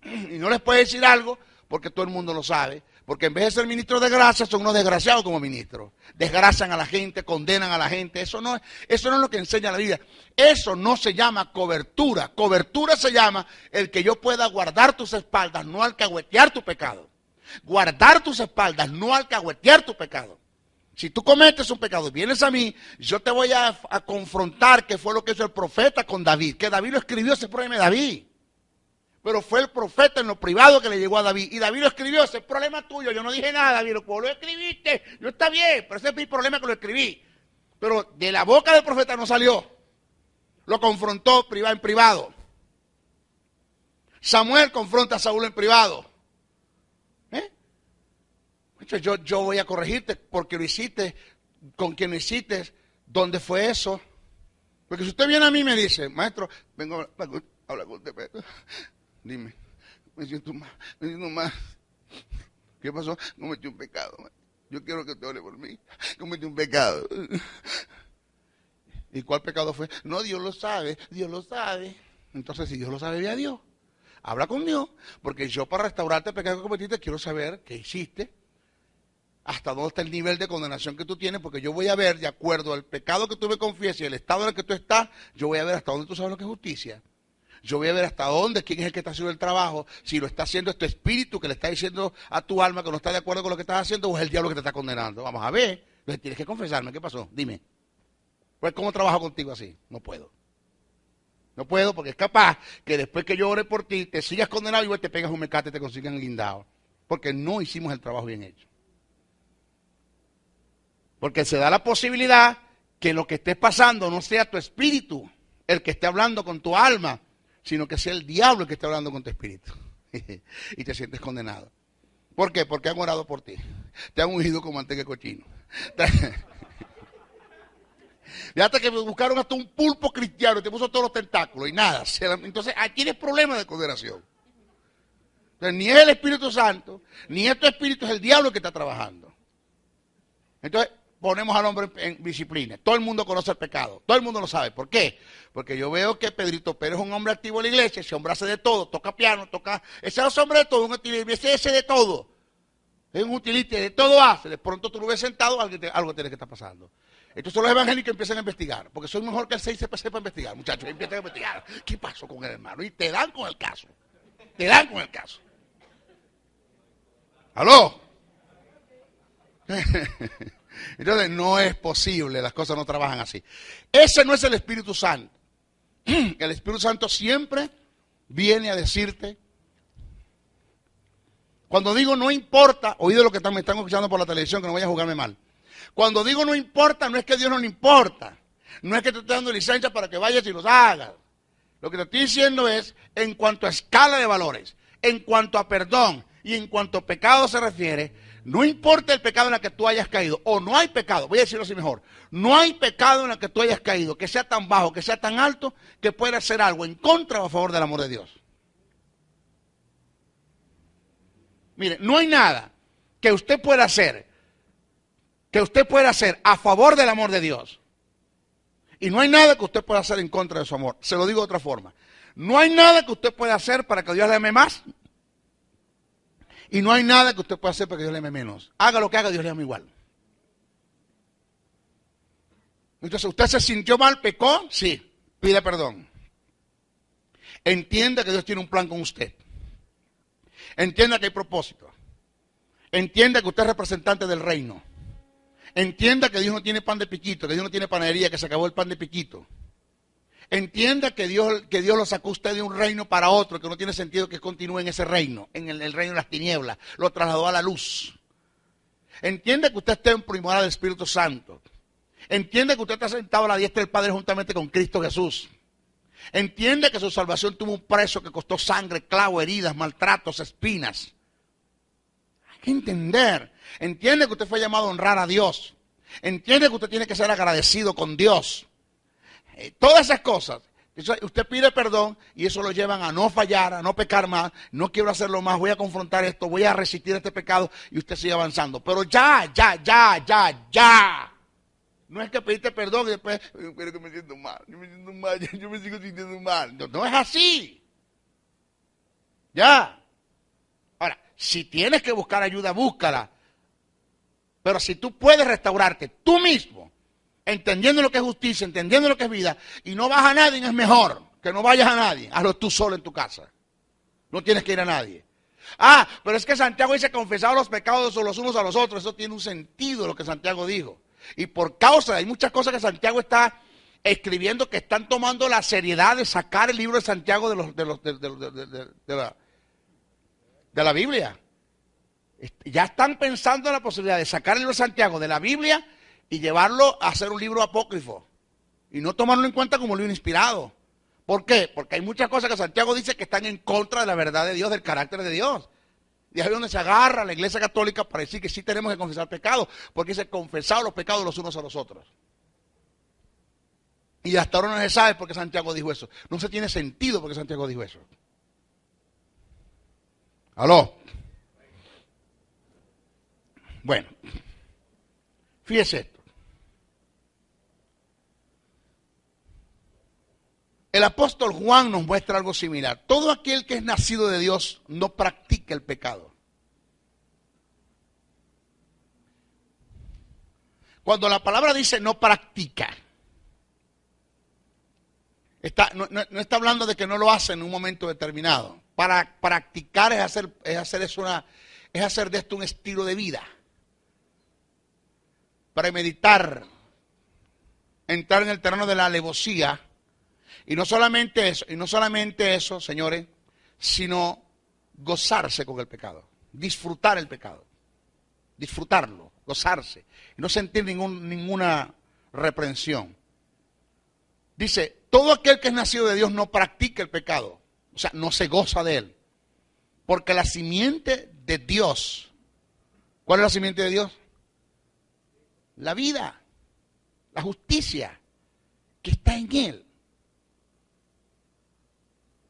Y no les puede decir algo porque todo el mundo lo sabe. Porque en vez de ser ministros de gracia, son unos desgraciados como ministros. Desgracian a la gente, condenan a la gente. Eso no es lo que enseña la Biblia. Eso no se llama cobertura. Cobertura se llama el que yo pueda guardar tus espaldas, no alcahuetear tu pecado. Guardar tus espaldas, no alcahuetear tu pecado. Si tú cometes un pecado y vienes a mí, yo te voy a confrontar, que fue lo que hizo el profeta con David. Que David lo escribió, ese problema de David. Pero fue el profeta en lo privado que le llegó a David. Y David lo escribió, ese es problema tuyo. Yo no dije nada, David. Vos lo escribiste, no está bien, pero ese es mi problema que lo escribí. Pero de la boca del profeta no salió. Lo confrontó en privado. Samuel confronta a Saúl en privado. Yo voy a corregirte porque lo hiciste con quien lo hiciste. ¿Dónde fue eso? Porque si usted viene a mí y me dice, maestro, vengo a hablar con usted. Dime, me siento mal. ¿Qué pasó? Cometí un pecado. Yo quiero que te ore por mí. Cometí un pecado. ¿Y cuál pecado fue? No, Dios lo sabe. Entonces, si Dios lo sabe, ve a Dios. Habla con Dios. Porque yo, para restaurarte el pecado que cometiste, quiero saber qué hiciste. Hasta dónde está el nivel de condenación que tú tienes, porque yo voy a ver, de acuerdo al pecado que tú me confiesas y el estado en el que tú estás, yo voy a ver hasta dónde tú sabes lo que es justicia. Yo voy a ver hasta dónde, quién es el que está haciendo el trabajo, si lo está haciendo es tu espíritu que le está diciendo a tu alma que no está de acuerdo con lo que estás haciendo, o es el diablo que te está condenando. Vamos a ver. Entonces tienes que confesarme. ¿Qué pasó? Dime. Pues, ¿cómo trabajo contigo así? No puedo. No puedo porque es capaz que después que yo ore por ti, te sigas condenado y igual te pegas un mecate y te consigan guindado. Porque no hicimos el trabajo bien hecho. Porque se da la posibilidad que lo que estés pasando no sea tu espíritu el que esté hablando con tu alma, sino que sea el diablo el que esté hablando con tu espíritu. Y te sientes condenado. ¿Por qué? Porque han orado por ti. Te han ungido como manteca de cochino. Ya hasta que buscaron hasta un pulpo cristiano y te puso todos los tentáculos y nada. Entonces, ahí tienes problemas de condenación. Entonces, ni es el Espíritu Santo, ni es tu espíritu, es el diablo que está trabajando. Entonces, ponemos al hombre en disciplina. Todo el mundo conoce el pecado. Todo el mundo lo sabe. ¿Por qué? Porque yo veo que Pedrito Pérez es un hombre activo en la iglesia. Ese hombre hace de todo. Toca piano, toca... Ese es un hombre de todo. Un utilista, ese de todo. Es un utilista, de todo hace. De pronto tú lo ves sentado, algo tiene que estar pasando. Entonces los evangélicos empiezan a investigar. Porque soy mejor que el 6 CPC para investigar. Muchachos, empiezan a investigar. ¿Qué pasó con el hermano? Y te dan con el caso. Te dan con el caso. ¿Aló? Entonces no es posible, las cosas no trabajan así. Ese no es el Espíritu Santo. El Espíritu Santo siempre viene a decirte, cuando digo no importa, oído lo que me están escuchando por la televisión, que no vayan a jugarme mal. Cuando digo no importa, no es que Dios no le importa, no es que te esté dando licencia para que vayas y los hagas. Lo que te estoy diciendo es, en cuanto a escala de valores, en cuanto a perdón y en cuanto a pecado se refiere, no importa el pecado en el que tú hayas caído, o no hay pecado, voy a decirlo así mejor, no hay pecado en el que tú hayas caído, que sea tan bajo, que sea tan alto, que pueda hacer algo en contra o a favor del amor de Dios. Mire, no hay nada que usted pueda hacer a favor del amor de Dios. Y no hay nada que usted pueda hacer en contra de su amor. Se lo digo de otra forma. No hay nada que usted pueda hacer para que Dios le ame más. Y no hay nada que usted pueda hacer para que Dios le ame menos. Haga lo que haga, Dios le ama igual. Entonces, ¿usted se sintió mal, pecó? Sí, pide perdón. Entienda que Dios tiene un plan con usted. Entienda que hay propósito. Entienda que usted es representante del reino. Entienda que Dios no tiene pan de piquito, que Dios no tiene panadería, que se acabó el pan de piquito. Entienda que Dios lo sacó usted de un reino para otro, que no tiene sentido que continúe en ese reino, en el reino de las tinieblas. Lo trasladó a la luz. Entienda que usted está en primora del Espíritu Santo. Entienda que usted está sentado a la diestra del Padre juntamente con Cristo Jesús. Entiende que su salvación tuvo un precio que costó sangre, clavo, heridas, maltratos, espinas. Hay que entender. Entiende que usted fue llamado a honrar a Dios. Entiende que usted tiene que ser agradecido con Dios. Todas esas cosas. Usted pide perdón y eso lo llevan a no fallar, a no pecar más. No quiero hacerlo más, voy a confrontar esto, voy a resistir este pecado y usted sigue avanzando. Pero ya. No es que pediste perdón y después, pero que me siento mal, yo me sigo sintiendo mal. No es así. Ya. Ahora, si tienes que buscar ayuda, búscala. Pero si tú puedes restaurarte tú mismo, entendiendo lo que es justicia, entendiendo lo que es vida, y no vas a nadie, es mejor que no vayas a nadie. Hazlo tú solo en tu casa. No tienes que ir a nadie. Ah, pero es que Santiago dice confesar los pecados los unos a los otros. Eso tiene un sentido lo que Santiago dijo. Y por causa, hay muchas cosas que Santiago está escribiendo que están tomando la seriedad de sacar el libro de Santiago de la Biblia. Ya están pensando en la posibilidad de sacar el libro de Santiago de la Biblia y llevarlo a hacer un libro apócrifo. Y no tomarlo en cuenta como libro inspirado. ¿Por qué? Porque hay muchas cosas que Santiago dice que están en contra de la verdad de Dios, del carácter de Dios. Y ahí es donde se agarra la iglesia católica para decir que sí tenemos que confesar pecados, porque dice confesar los pecados los unos a los otros. Y hasta ahora no se sabe por qué Santiago dijo eso. No se tiene sentido por qué Santiago dijo eso. ¿Aló? Bueno, fíjese esto. El apóstol Juan nos muestra algo similar. Todo aquel que es nacido de Dios no practica el pecado. Cuando la palabra dice no practica, no está hablando de que no lo hace en un momento determinado. Para practicar es hacer de esto un estilo de vida. Para meditar, entrar en el terreno de la alevosía. Y no solamente eso, señores, sino gozarse con el pecado, disfrutar el pecado, disfrutarlo, gozarse, y no sentir ninguna reprensión. Dice, todo aquel que es nacido de Dios no practica el pecado, o sea, no se goza de él, porque la simiente de Dios, ¿cuál es la simiente de Dios? La vida, la justicia, que está en él.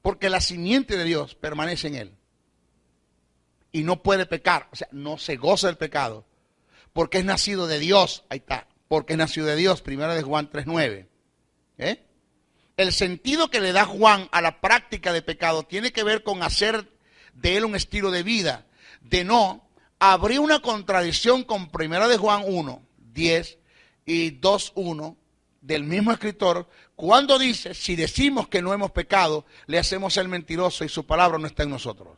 Porque la simiente de Dios permanece en él. Y no puede pecar, o sea, no se goza del pecado. Porque es nacido de Dios, ahí está. Porque es nacido de Dios, 1 Juan 3:9. El sentido que le da Juan a la práctica de pecado tiene que ver con hacer de él un estilo de vida. De no, habría una contradicción con 1 Juan 1:10 y 2:1 del mismo escritor, cuando dice, si decimos que no hemos pecado, le hacemos el mentiroso y su palabra no está en nosotros.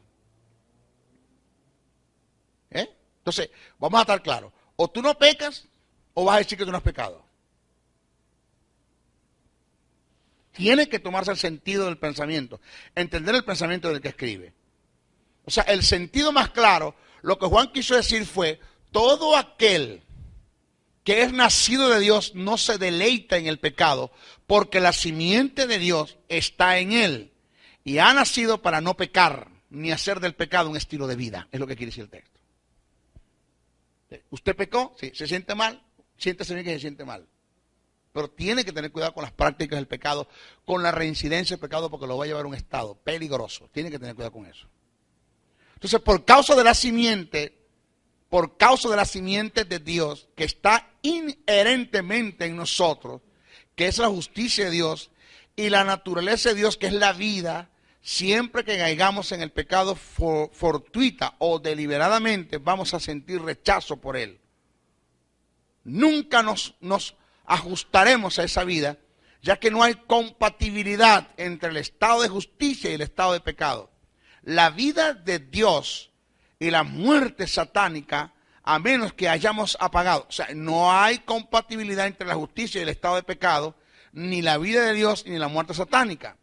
Entonces, vamos a estar claros. O tú no pecas, o vas a decir que tú no has pecado. Tiene que tomarse el sentido del pensamiento, entender el pensamiento del que escribe. O sea, el sentido más claro, lo que Juan quiso decir fue, todo aquel que es nacido de Dios no se deleita en el pecado, porque la simiente de Dios está en él, y ha nacido para no pecar, ni hacer del pecado un estilo de vida, es lo que quiere decir el texto. ¿Usted pecó? Sí. ¿Se siente mal? Siéntese bien que se siente mal. Pero tiene que tener cuidado con las prácticas del pecado, con la reincidencia del pecado, porque lo va a llevar a un estado peligroso. Tiene que tener cuidado con eso. Entonces, por causa de la simiente de Dios, que está inherentemente en nosotros, que es la justicia de Dios, y la naturaleza de Dios, que es la vida, siempre que caigamos en el pecado fortuita o deliberadamente, vamos a sentir rechazo por él. Nunca nos ajustaremos a esa vida, ya que no hay compatibilidad entre el estado de justicia y el estado de pecado. La vida de Dios y la muerte satánica, a menos que hayamos apagado, o sea, no hay compatibilidad entre la justicia y el estado de pecado, ni la vida de Dios ni la muerte satánica,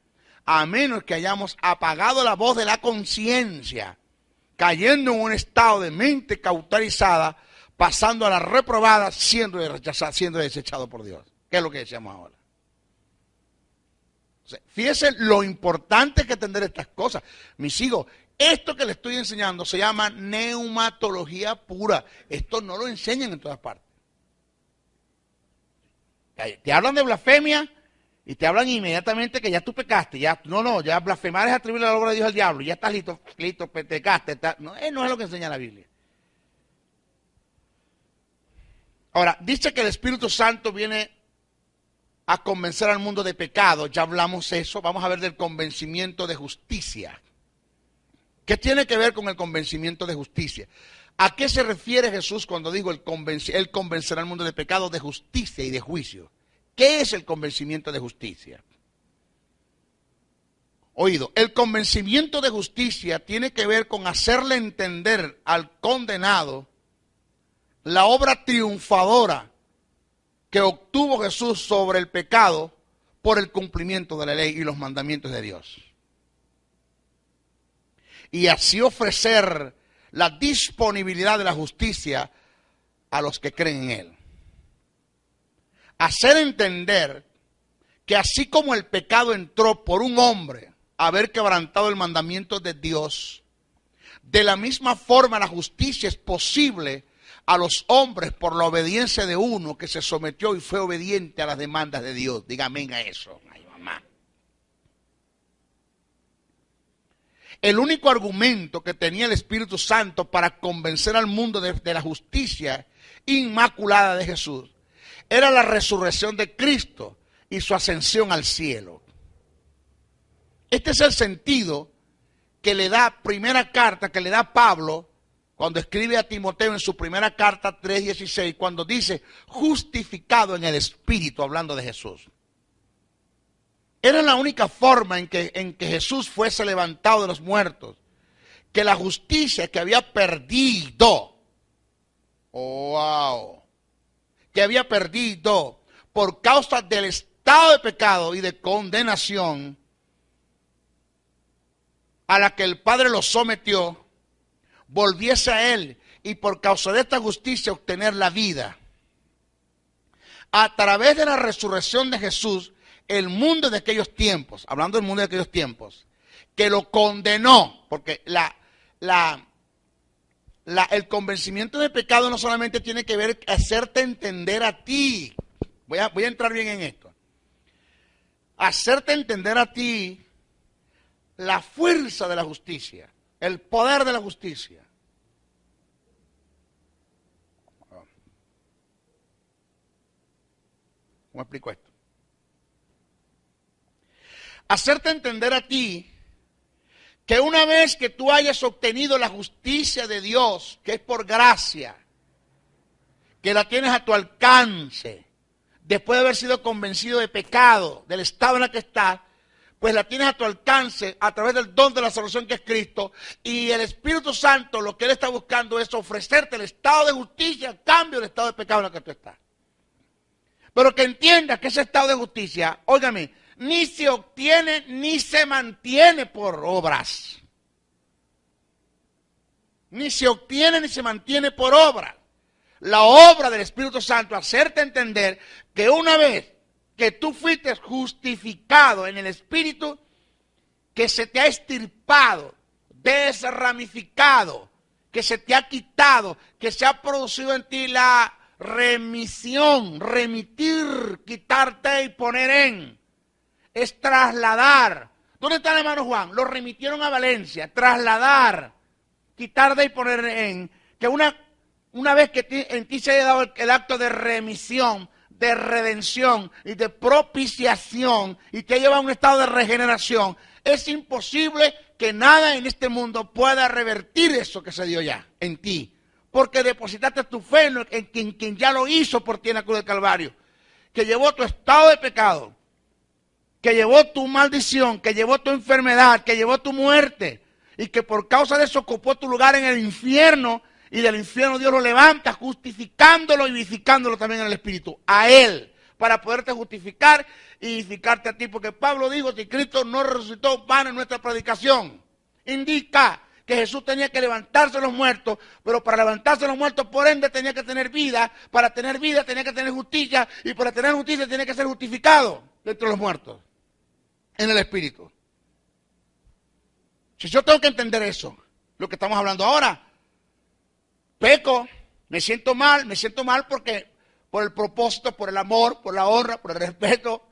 a menos que hayamos apagado la voz de la conciencia, cayendo en un estado de mente cauterizada, pasando a la reprobada, siendo desechado por Dios. ¿Qué es lo que decíamos ahora? O sea, fíjense lo importante que es entender estas cosas. Mis hijos, esto que les estoy enseñando se llama neumatología pura. Esto no lo enseñan en todas partes. Te hablan de blasfemia y te hablan inmediatamente que ya tú pecaste. Ya blasfemar es atribuir la obra de Dios al diablo. Ya estás listo, pecaste. No es lo que enseña la Biblia. Ahora, dice que el Espíritu Santo viene a convencer al mundo de pecado. Ya hablamos eso. Vamos a ver del convencimiento de justicia. ¿Qué tiene que ver con el convencimiento de justicia? ¿A qué se refiere Jesús cuando dijo él convencerá al mundo de pecado, de justicia y de juicio? ¿Qué es el convencimiento de justicia? Oído, el convencimiento de justicia tiene que ver con hacerle entender al condenado la obra triunfadora que obtuvo Jesús sobre el pecado por el cumplimiento de la ley y los mandamientos de Dios. Y así ofrecer la disponibilidad de la justicia a los que creen en él. Hacer entender que así como el pecado entró por un hombre a haber quebrantado el mandamiento de Dios, de la misma forma la justicia es posible a los hombres por la obediencia de uno que se sometió y fue obediente a las demandas de Dios. Diga amén a eso. Ay, mamá. El único argumento que tenía el Espíritu Santo para convencer al mundo de la justicia inmaculada de Jesús era la resurrección de Cristo y su ascensión al cielo. Este es el sentido que le da primera carta, que le da Pablo cuando escribe a Timoteo en su primera carta 3:16, cuando dice justificado en el Espíritu, hablando de Jesús. Era la única forma en que Jesús fuese levantado de los muertos, que la justicia que había perdido, que había perdido por causa del estado de pecado y de condenación a la que el Padre lo sometió, volviese a él y por causa de esta justicia obtener la vida. A través de la resurrección de Jesús, el mundo de aquellos tiempos, hablando del mundo de aquellos tiempos, que lo condenó, porque el convencimiento de pecado no solamente tiene que ver hacerte entender a ti. Voy a entrar bien en esto. hacerte entender a ti la fuerza de la justicia, el poder de la justicia. ¿Cómo explico esto? Hacerte entender a ti que una vez que tú hayas obtenido la justicia de Dios, que es por gracia, que la tienes a tu alcance, después de haber sido convencido de pecado, del estado en el que estás, pues la tienes a tu alcance a través del don de la salvación que es Cristo, y el Espíritu Santo lo que Él está buscando es ofrecerte el estado de justicia a cambio del estado de pecado en el que tú estás. Pero que entiendas que ese estado de justicia, óigame, ni se obtiene ni se mantiene por obras. Ni se obtiene ni se mantiene por obras. La obra del Espíritu Santo, hacerte entender que una vez que tú fuiste justificado en el Espíritu, que se te ha extirpado, desramificado, que se te ha quitado, que se ha producido en ti la remisión, remitir, quitarte y poner en, es trasladar. ¿Dónde está el hermano Juan? Lo remitieron a Valencia, trasladar, quitar de y poner en, que una vez que en ti se haya dado el acto de remisión, de redención y de propiciación y te lleva a un estado de regeneración, es imposible que nada en este mundo pueda revertir eso que se dio ya en ti, porque depositaste tu fe en quien ya lo hizo por ti en la cruz del Calvario, que llevó tu estado de pecado, que llevó tu maldición, que llevó tu enfermedad, que llevó tu muerte, y que por causa de eso ocupó tu lugar en el infierno, y del infierno Dios lo levanta, justificándolo y vivificándolo también en el Espíritu, a Él, para poderte justificar y vivificarte a ti, porque Pablo dijo, si Cristo no resucitó, vana es nuestra predicación. Indica que Jesús tenía que levantarse de los muertos, pero para levantarse de los muertos, por ende, tenía que tener vida, para tener vida tenía que tener justicia, y para tener justicia tenía que ser justificado dentro de los muertos, en el Espíritu. Si yo tengo que entender eso, lo que estamos hablando ahora, peco, me siento mal porque por el propósito, por el amor, por la honra, por el respeto,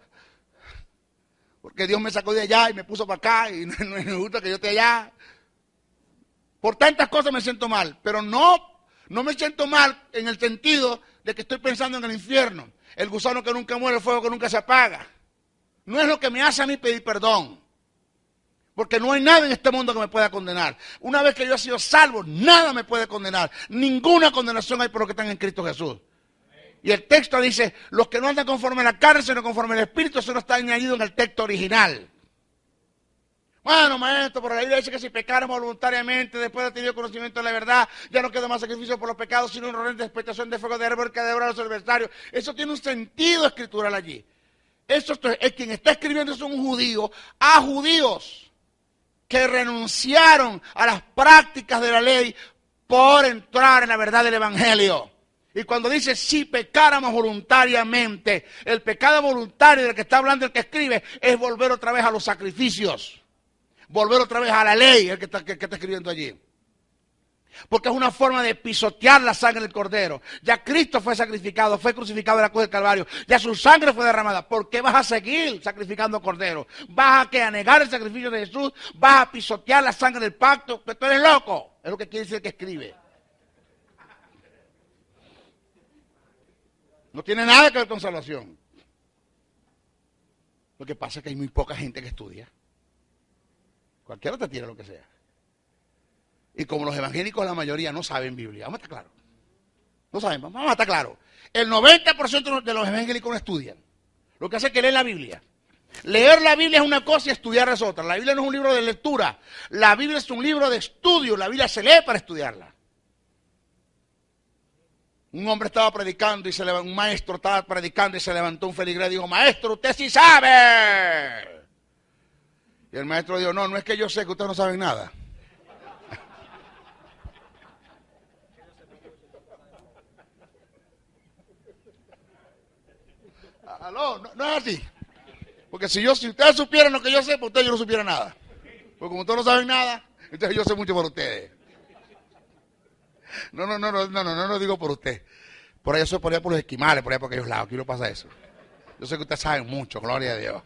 porque Dios me sacó de allá y me puso para acá y no me gusta que yo esté allá. Por tantas cosas me siento mal, pero no me siento mal en el sentido de que estoy pensando en el infierno, el gusano que nunca muere, el fuego que nunca se apaga. No es lo que me hace a mí pedir perdón. Porque no hay nada en este mundo que me pueda condenar. Una vez que yo he sido salvo, nada me puede condenar. Ninguna condenación hay por los que están en Cristo Jesús. Y el texto dice, los que no andan conforme a la carne, sino conforme al Espíritu, eso no está añadido en el texto original. Bueno, maestro, por la Biblia dice que si pecáramos voluntariamente, después de haber tenido conocimiento de la verdad, ya no queda más sacrificio por los pecados, sino una horrenda expectación de fuego de árbol que devora a los adversarios. Eso tiene un sentido escritural allí. Eso es quien está escribiendo, es un judío, a judíos que renunciaron a las prácticas de la ley por entrar en la verdad del Evangelio. Y cuando dice si pecáramos voluntariamente, el pecado voluntario del que está hablando el que escribe es volver otra vez a los sacrificios, volver otra vez a la ley, el que está escribiendo allí. Porque es una forma de pisotear la sangre del Cordero. Ya Cristo fue sacrificado, fue crucificado en la cruz del Calvario. Ya su sangre fue derramada. ¿Por qué vas a seguir sacrificando Cordero? ¿Vas a negar el sacrificio de Jesús? ¿Vas a pisotear la sangre del pacto? Que tú eres loco. Es lo que quiere decir el que escribe. No tiene nada que ver con salvación. Lo que pasa es que hay muy poca gente que estudia. Cualquiera te tira lo que sea. Y como los evangélicos, la mayoría no saben Biblia, vamos a estar claros. No saben, vamos a estar claros. El 90% de los evangélicos no estudian. Lo que hace es que leen la Biblia. Leer la Biblia es una cosa y estudiar es otra. La Biblia no es un libro de lectura. La Biblia es un libro de estudio. La Biblia se lee para estudiarla. Un hombre estaba predicando y un maestro estaba predicando y se levantó un feligrés y dijo, maestro, usted sí sabe. Y el maestro dijo, no es que yo sé que ustedes no saben nada. Aló, no es así. Porque si ustedes supieran lo que yo sé, pues ustedes yo no supiera nada. Porque como ustedes no saben nada, entonces yo sé mucho por ustedes. No lo digo por usted. Por allá soy por allá por los esquimales, por allá por aquellos lados. Aquí no pasa eso. Yo sé que ustedes saben mucho, gloria a Dios.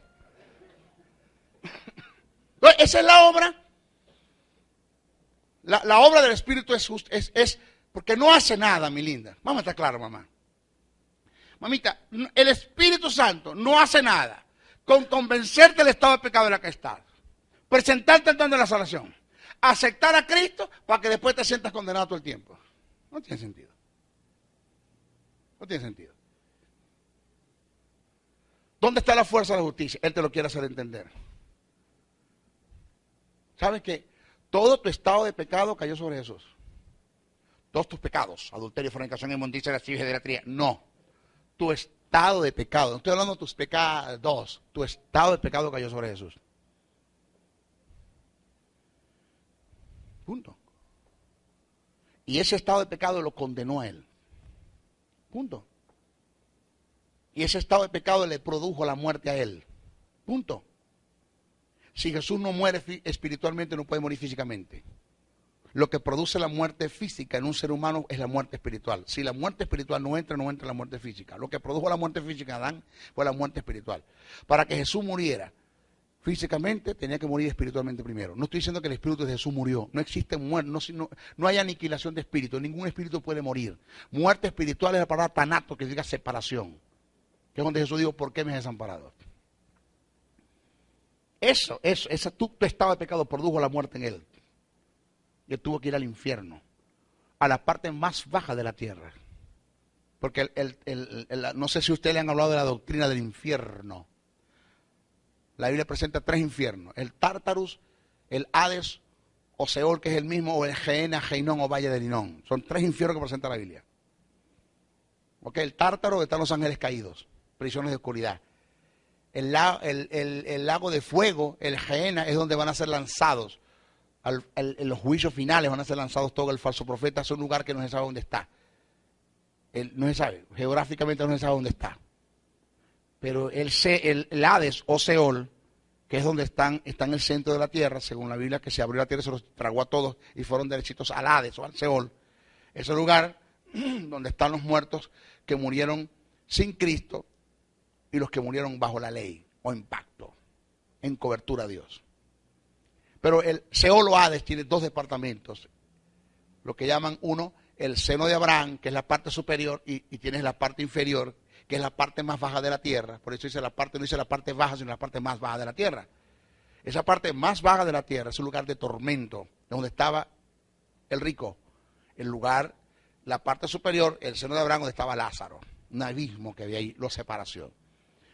Entonces, esa es la obra. La obra del Espíritu es porque no hace nada, mi linda. Vamos a estar claros, mamá. Mamita, el Espíritu Santo no hace nada con convencerte del estado de pecado en la que estás, presentarte el don de la salvación, aceptar a Cristo para que después te sientas condenado todo el tiempo. No tiene sentido. No tiene sentido. ¿Dónde está la fuerza de la justicia? Él te lo quiere hacer entender. ¿Sabes qué? Todo tu estado de pecado cayó sobre Jesús. Todos tus pecados, adulterio, fornicación, inmundicia, lascivia, idolatría. No. Tu estado de pecado, no estoy hablando de tus pecados, tu estado de pecado cayó sobre Jesús. Punto. Y ese estado de pecado lo condenó a él. Punto. Y ese estado de pecado le produjo la muerte a él. Punto. Si Jesús no muere espiritualmente, no puede morir físicamente. Lo que produce la muerte física en un ser humano es la muerte espiritual. Si la muerte espiritual no entra la muerte física. Lo que produjo la muerte física en Adán fue la muerte espiritual. Para que Jesús muriera físicamente, tenía que morir espiritualmente primero. No estoy diciendo que el espíritu de Jesús murió. No existe muerte, no hay aniquilación de espíritu. Ningún espíritu puede morir. Muerte espiritual es la palabra tanato, que diga separación. Que es donde Jesús dijo, ¿por qué me has desamparado? Tu estado de pecado produjo la muerte en él. Y él tuvo que ir al infierno, a la parte más baja de la tierra. Porque no sé si ustedes le han hablado de la doctrina del infierno. La Biblia presenta 3 infiernos: el Tártarus, el Hades o Seol, que es el mismo, o el Gehenna, Geinón o Valle de Hinnom. Son 3 infiernos que presenta la Biblia. Okay, el Tártaro, están los ángeles caídos, prisiones de oscuridad. El lago de fuego, el Gehenna, es donde van a ser lanzados. En los juicios finales van a ser lanzados todo el falso profeta. Es un lugar que no se sabe dónde está. No se sabe, geográficamente no se sabe dónde está. Pero el Hades o Seol, que es donde están en el centro de la tierra, según la Biblia, que se abrió la tierra, se los tragó a todos y fueron derechitos al Hades o al Seol. Ese lugar donde están los muertos que murieron sin Cristo y los que murieron bajo la ley o en pacto, en cobertura a Dios. Pero el Seol o Hades tiene 2 departamentos. Lo que llaman uno, el seno de Abraham, que es la parte superior, y tienes la parte inferior, que es la parte más baja de la tierra. Por eso no dice la parte baja, sino la parte más baja de la tierra. Esa parte más baja de la tierra es un lugar de tormento, donde estaba el rico. El lugar, la parte superior, el seno de Abraham, donde estaba Lázaro. Un abismo que había ahí, la separación.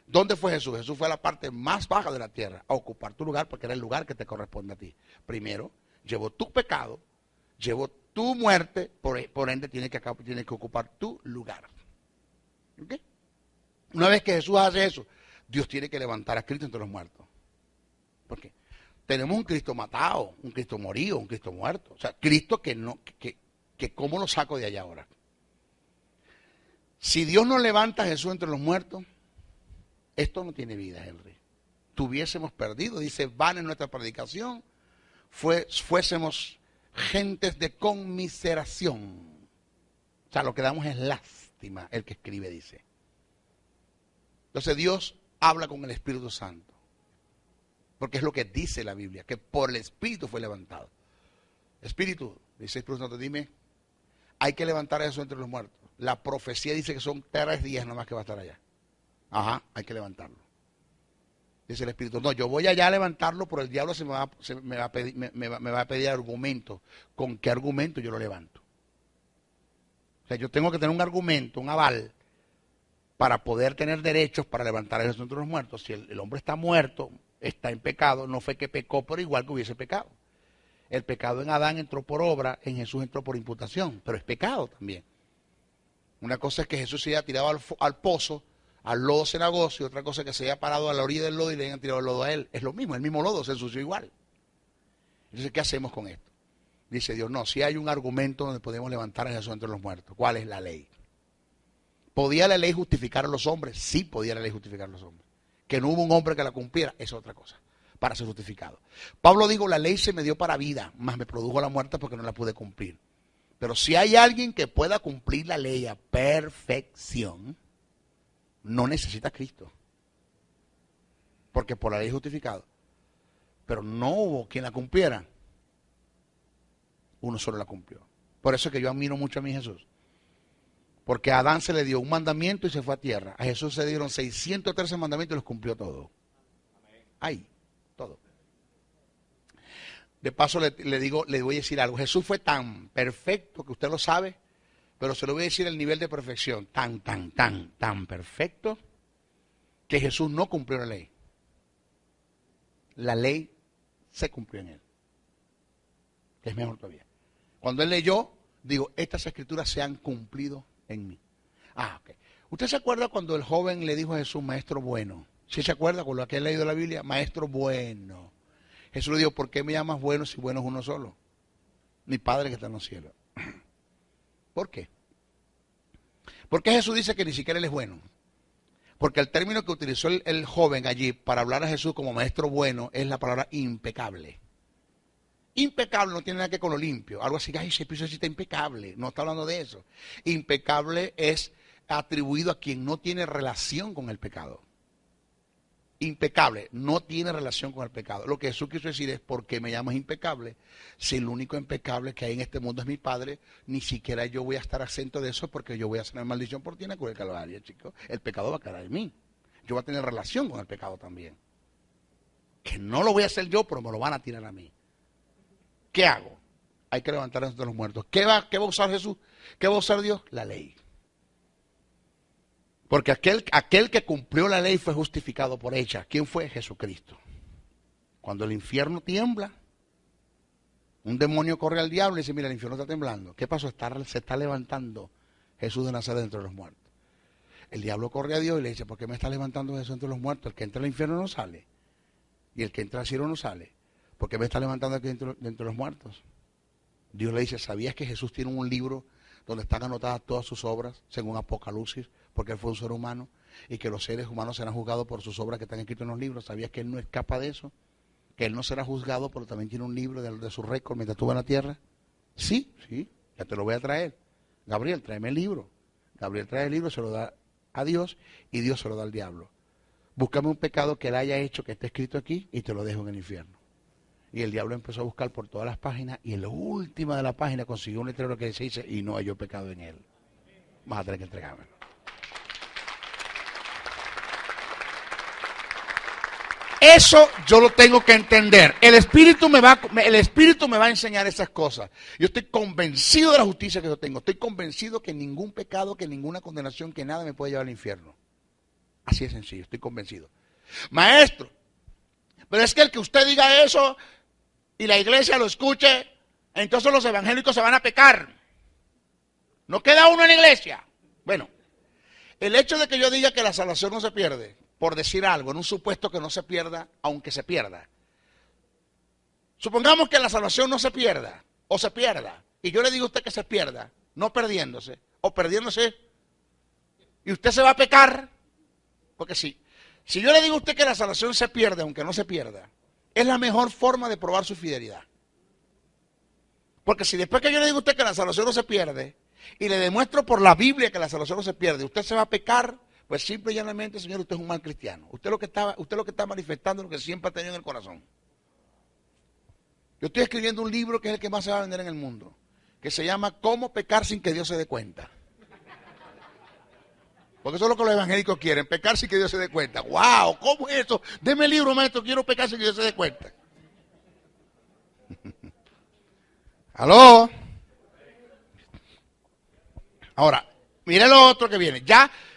¿Dónde fue Jesús? Jesús fue a la parte más baja de la tierra, a ocupar tu lugar, porque era el lugar que te corresponde a ti. Primero, llevó tu pecado, llevó tu muerte, por ende tiene que ocupar tu lugar. ¿Okay? Una vez que Jesús hace eso, Dios tiene que levantar a Cristo entre los muertos. ¿Por qué? Tenemos un Cristo matado, un Cristo morido, un Cristo muerto. O sea, Cristo que ¿cómo lo saco de allá ahora? Si Dios no levanta a Jesús entre los muertos, esto no tiene vida, Henry. Tuviésemos perdido, dice, van en nuestra predicación, fuésemos gentes de conmiseración. O sea, lo que damos es lástima, el que escribe dice. Entonces Dios habla con el Espíritu Santo. Porque es lo que dice la Biblia, que por el Espíritu fue levantado. Espíritu, dice el Espíritu Santo, dime, hay que levantar a Jesús entre los muertos. La profecía dice que son 3 días nomás que va a estar allá. Ajá, hay que levantarlo. Dice el Espíritu, no, yo voy allá a levantarlo, pero el diablo me va a pedir argumentos. ¿Con qué argumento yo lo levanto? O sea, yo tengo que tener un argumento, un aval, para poder tener derechos para levantar a Jesús entre los muertos. Si el hombre está muerto, está en pecado, no fue que pecó, pero igual que hubiese pecado. El pecado en Adán entró por obra, en Jesús entró por imputación, pero es pecado también. Una cosa es que Jesús se haya tirado al pozo, al lodo cenagoso, y otra cosa es que se haya parado a la orilla del lodo y le hayan tirado el lodo a él. Es lo mismo, el mismo lodo se ensució igual. Entonces, ¿qué hacemos con esto? Dice Dios, no, si hay un argumento donde podemos levantar a Jesús entre los muertos. ¿Cuál es la ley? ¿Podía la ley justificar a los hombres? Sí podía la ley justificar a los hombres. Que no hubo un hombre que la cumpliera, es otra cosa, para ser justificado. Pablo dijo, la ley se me dio para vida, mas me produjo la muerte porque no la pude cumplir. Pero si hay alguien que pueda cumplir la ley a perfección, no necesita a Cristo. Porque por la ley es justificado. pero no hubo quien la cumpliera. Uno solo la cumplió. Por eso es que yo admiro mucho a mi Jesús. Porque a Adán se le dio un mandamiento y se fue a tierra. A Jesús se dieron 613 mandamientos y los cumplió todos. Ahí, todo. De paso le voy a decir algo. Jesús fue tan perfecto, que usted lo sabe, pero se lo voy a decir el nivel de perfección. Tan perfecto, que Jesús no cumplió la ley. La ley se cumplió en él. Que es mejor todavía. Cuando él leyó, digo, estas escrituras se han cumplido en mí. Ok. ¿Usted se acuerda cuando el joven le dijo a Jesús, maestro bueno? ¿Sí se acuerda con lo que ha leído la Biblia? Maestro bueno. Jesús le dijo, ¿por qué me llamas bueno si bueno es uno solo? Mi Padre que está en los cielos. ¿Por qué? ¿Por qué Jesús dice que ni siquiera él es bueno? Porque el término que utilizó el joven allí para hablar a Jesús como maestro bueno es la palabra impecable. Impecable no tiene nada que ver con lo limpio. Algo así, ay, ese piso sí está impecable. No está hablando de eso. Impecable es atribuido a quien no tiene relación con el pecado. Impecable, no tiene relación con el pecado. Lo que Jesús quiso decir es, ¿por qué me llamas impecable? Si el único impecable que hay en este mundo es mi Padre, ni siquiera yo voy a estar exento de eso, porque yo voy a hacer una maldición por ti en la cruz del Calvario, chicos. El pecado va a quedar en mí. Yo voy a tener relación con el pecado también. Que no lo voy a hacer yo, pero me lo van a tirar a mí. ¿Qué hago? Hay que levantar de los muertos. ¿Qué va a usar Jesús? ¿Qué va a usar Dios? La ley. Porque aquel que cumplió la ley fue justificado por ella. ¿Quién fue? Jesucristo. Cuando el infierno tiembla, un demonio corre al diablo y dice, mira, el infierno está temblando. ¿Qué pasó? Se está levantando Jesús de Nazaret entre los muertos. El diablo corre a Dios y le dice, ¿por qué me está levantando Jesús entre los muertos? El que entra al infierno no sale. Y el que entra al cielo no sale. ¿Por qué me está levantando aquí dentro de los muertos? Dios le dice, ¿sabías que Jesús tiene un libro donde están anotadas todas sus obras, según Apocalipsis, porque él fue un ser humano, y que los seres humanos serán juzgados por sus obras que están escritas en los libros? ¿Sabías que él no escapa de eso? Que él no será juzgado, pero también tiene un libro de su récord mientras estuvo en la tierra. Sí, ya te lo voy a traer. Gabriel, tráeme el libro. Gabriel trae el libro, se lo da a Dios, y Dios se lo da al diablo. Búscame un pecado que él haya hecho, que esté escrito aquí, y te lo dejo en el infierno. Y el diablo empezó a buscar por todas las páginas, y en la última de la página consiguió un letrero que dice, y no halló pecado en él. Vas a tener que entregármelo. Eso yo lo tengo que entender. El Espíritu me va a enseñar esas cosas. Yo estoy convencido de la justicia que yo tengo. Estoy convencido que ningún pecado, que ninguna condenación, que nada me puede llevar al infierno. Así de sencillo, estoy convencido. Maestro, pero es que el que usted diga eso y la iglesia lo escuche, entonces los evangélicos se van a pecar. No queda uno en la iglesia. Bueno, el hecho de que yo diga que la salvación no se pierde, por decir algo, en un supuesto que no se pierda, aunque se pierda. Supongamos que la salvación no se pierda, o se pierda, y yo le digo a usted que se pierda, no perdiéndose, o perdiéndose, y usted se va a pecar, porque si yo le digo a usted que la salvación se pierde, aunque no se pierda, es la mejor forma de probar su fidelidad. Porque si después que yo le digo a usted que la salvación no se pierde, y le demuestro por la Biblia que la salvación no se pierde, usted se va a pecar, pues simple y llanamente, señor, usted es un mal cristiano. Usted lo que está manifestando es lo que siempre ha tenido en el corazón. Yo estoy escribiendo un libro que es el que más se va a vender en el mundo, que se llama ¿Cómo pecar sin que Dios se dé cuenta? Porque eso es lo que los evangélicos quieren, pecar sin que Dios se dé cuenta. ¡Wow! ¿Cómo es eso? Deme el libro, maestro, quiero pecar sin que Dios se dé cuenta. ¿Aló? Ahora, mire lo otro que viene.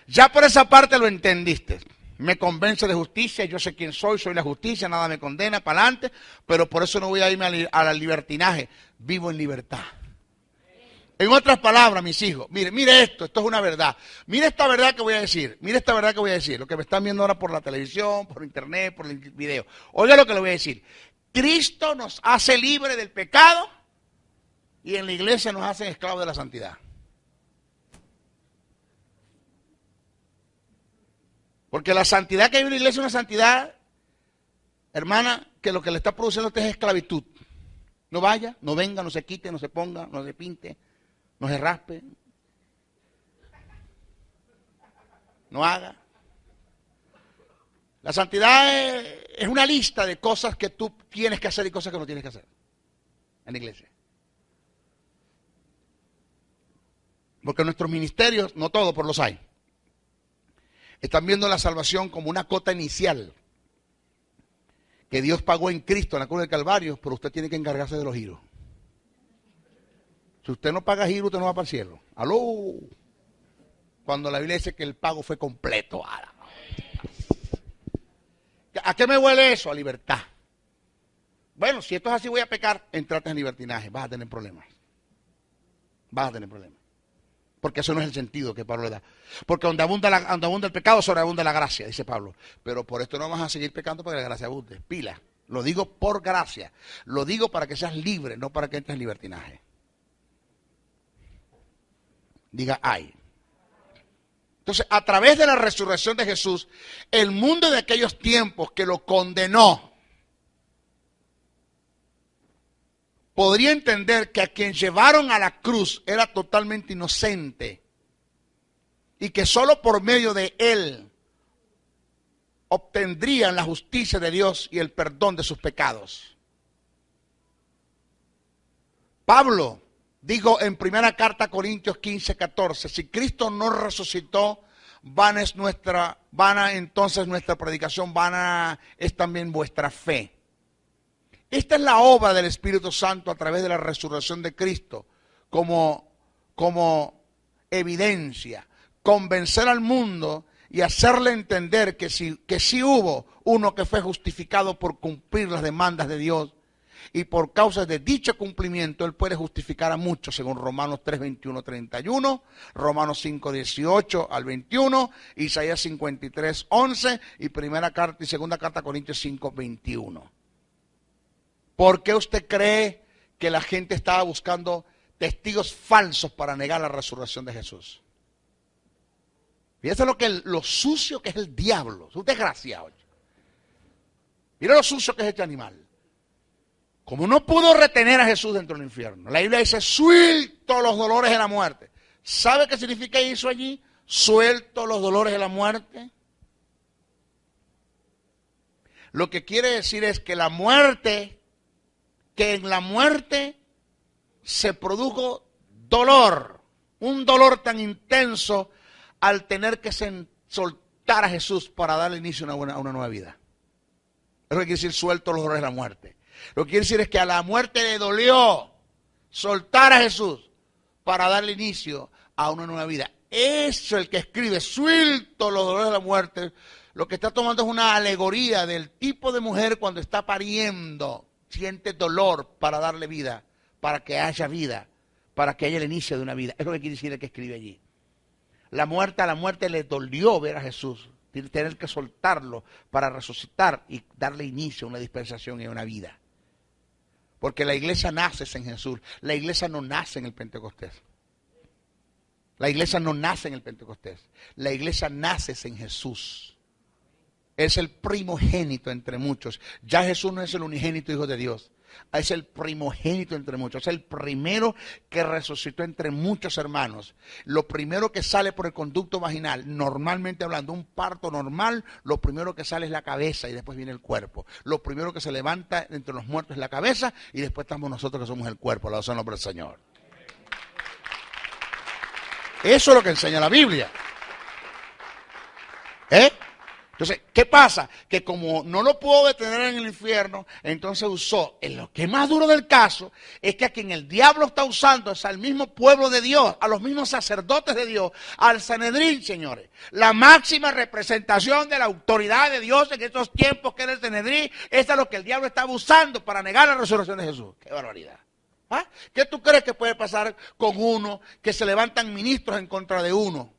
Ya por esa parte lo entendiste. Me convence de justicia, yo sé quién soy la justicia, nada me condena, para adelante, pero por eso no voy a irme a la libertinaje, vivo en libertad. En otras palabras, mis hijos, mire esto es una verdad. Mire esta verdad que voy a decir, lo que me están viendo ahora por la televisión, por internet, por el video. Oiga lo que le voy a decir. Cristo nos hace libre del pecado y en la iglesia nos hacen esclavos de la santidad. Porque la santidad que hay en la iglesia es una santidad, hermana, que lo que le está produciendo a usted es esclavitud. No vaya, no venga, no se quite, no se ponga, no se pinte, no se raspe, no haga. La santidad es una lista de cosas que tú tienes que hacer y cosas que no tienes que hacer en la iglesia. Porque nuestros ministerios, no todos, pero los hay, están viendo la salvación como una cota inicial que Dios pagó en Cristo en la cruz del Calvario, pero usted tiene que encargarse de los giros. Si usted no paga giro, usted no va para el cielo. ¡Aló! Cuando la Biblia dice que el pago fue completo. ¿A qué me huele eso? A libertad. Bueno, si esto es así, voy a pecar, entrate en libertinaje, vas a tener problemas. Vas a tener problemas. Porque eso no es el sentido que Pablo le da. Porque donde abunda el pecado, sobreabunda la gracia, dice Pablo. Pero por esto no vas a seguir pecando para que la gracia abunde. Pila. Lo digo por gracia. Lo digo para que seas libre, no para que entres en libertinaje. Diga, ay. Entonces, a través de la resurrección de Jesús, el mundo de aquellos tiempos que lo condenó, podría entender que a quien llevaron a la cruz era totalmente inocente y que solo por medio de él obtendrían la justicia de Dios y el perdón de sus pecados. Pablo dijo en primera carta a Corintios 15:14, si Cristo no resucitó, vana entonces nuestra predicación, vana es también vuestra fe. Esta es la obra del Espíritu Santo a través de la resurrección de Cristo, como evidencia, convencer al mundo y hacerle entender que sí hubo uno que fue justificado por cumplir las demandas de Dios, y por causa de dicho cumplimiento, él puede justificar a muchos, según Romanos 3:21-31, Romanos 5:18 al 21, Isaías 53:11 y primera carta y segunda carta a Corintios 5:21. ¿Por qué usted cree que la gente estaba buscando testigos falsos para negar la resurrección de Jesús? Fíjese lo sucio que es el diablo. Es un desgraciado. Mira lo sucio que es este animal. Como no pudo retener a Jesús dentro del infierno, la Biblia dice, suelto los dolores de la muerte. ¿Sabe qué significa eso allí? Suelto los dolores de la muerte. Lo que quiere decir es que en la muerte se produjo dolor, un dolor tan intenso al tener que soltar a Jesús para darle inicio a una nueva vida. Eso quiere decir suelto los dolores de la muerte. Lo que quiere decir es que a la muerte le dolió soltar a Jesús para darle inicio a una nueva vida. Eso, el que escribe, suelto los dolores de la muerte, lo que está tomando es una alegoría del tipo de mujer cuando está pariendo, siente dolor para darle vida, para que haya vida, para que haya el inicio de una vida. Es lo que quiere decir el que escribe allí. A la muerte le dolió ver a Jesús, tener que soltarlo para resucitar y darle inicio a una dispensación y a una vida. Porque la iglesia nace en Jesús. La iglesia no nace en el Pentecostés. La iglesia no nace en el Pentecostés. La iglesia nace en Jesús. Es el primogénito entre muchos. Ya Jesús no es el unigénito Hijo de Dios. Es el primogénito entre muchos. Es el primero que resucitó entre muchos hermanos. Lo primero que sale por el conducto vaginal, normalmente hablando, un parto normal, lo primero que sale es la cabeza y después viene el cuerpo. Lo primero que se levanta entre los muertos es la cabeza y después estamos nosotros que somos el cuerpo. Alabado sea el nombre del Señor. Eso es lo que enseña la Biblia. Entonces, ¿qué pasa? Que como no lo pudo detener en el infierno, entonces usó, en lo que es más duro del caso, es que a quien el diablo está usando es al mismo pueblo de Dios, a los mismos sacerdotes de Dios, al Sanedrín, señores. La máxima representación de la autoridad de Dios en estos tiempos que era el Sanedrín, es a lo que el diablo estaba usando para negar la resurrección de Jesús. ¡Qué barbaridad! ¿Ah? ¿Qué tú crees que puede pasar con uno que se levantan ministros en contra de uno?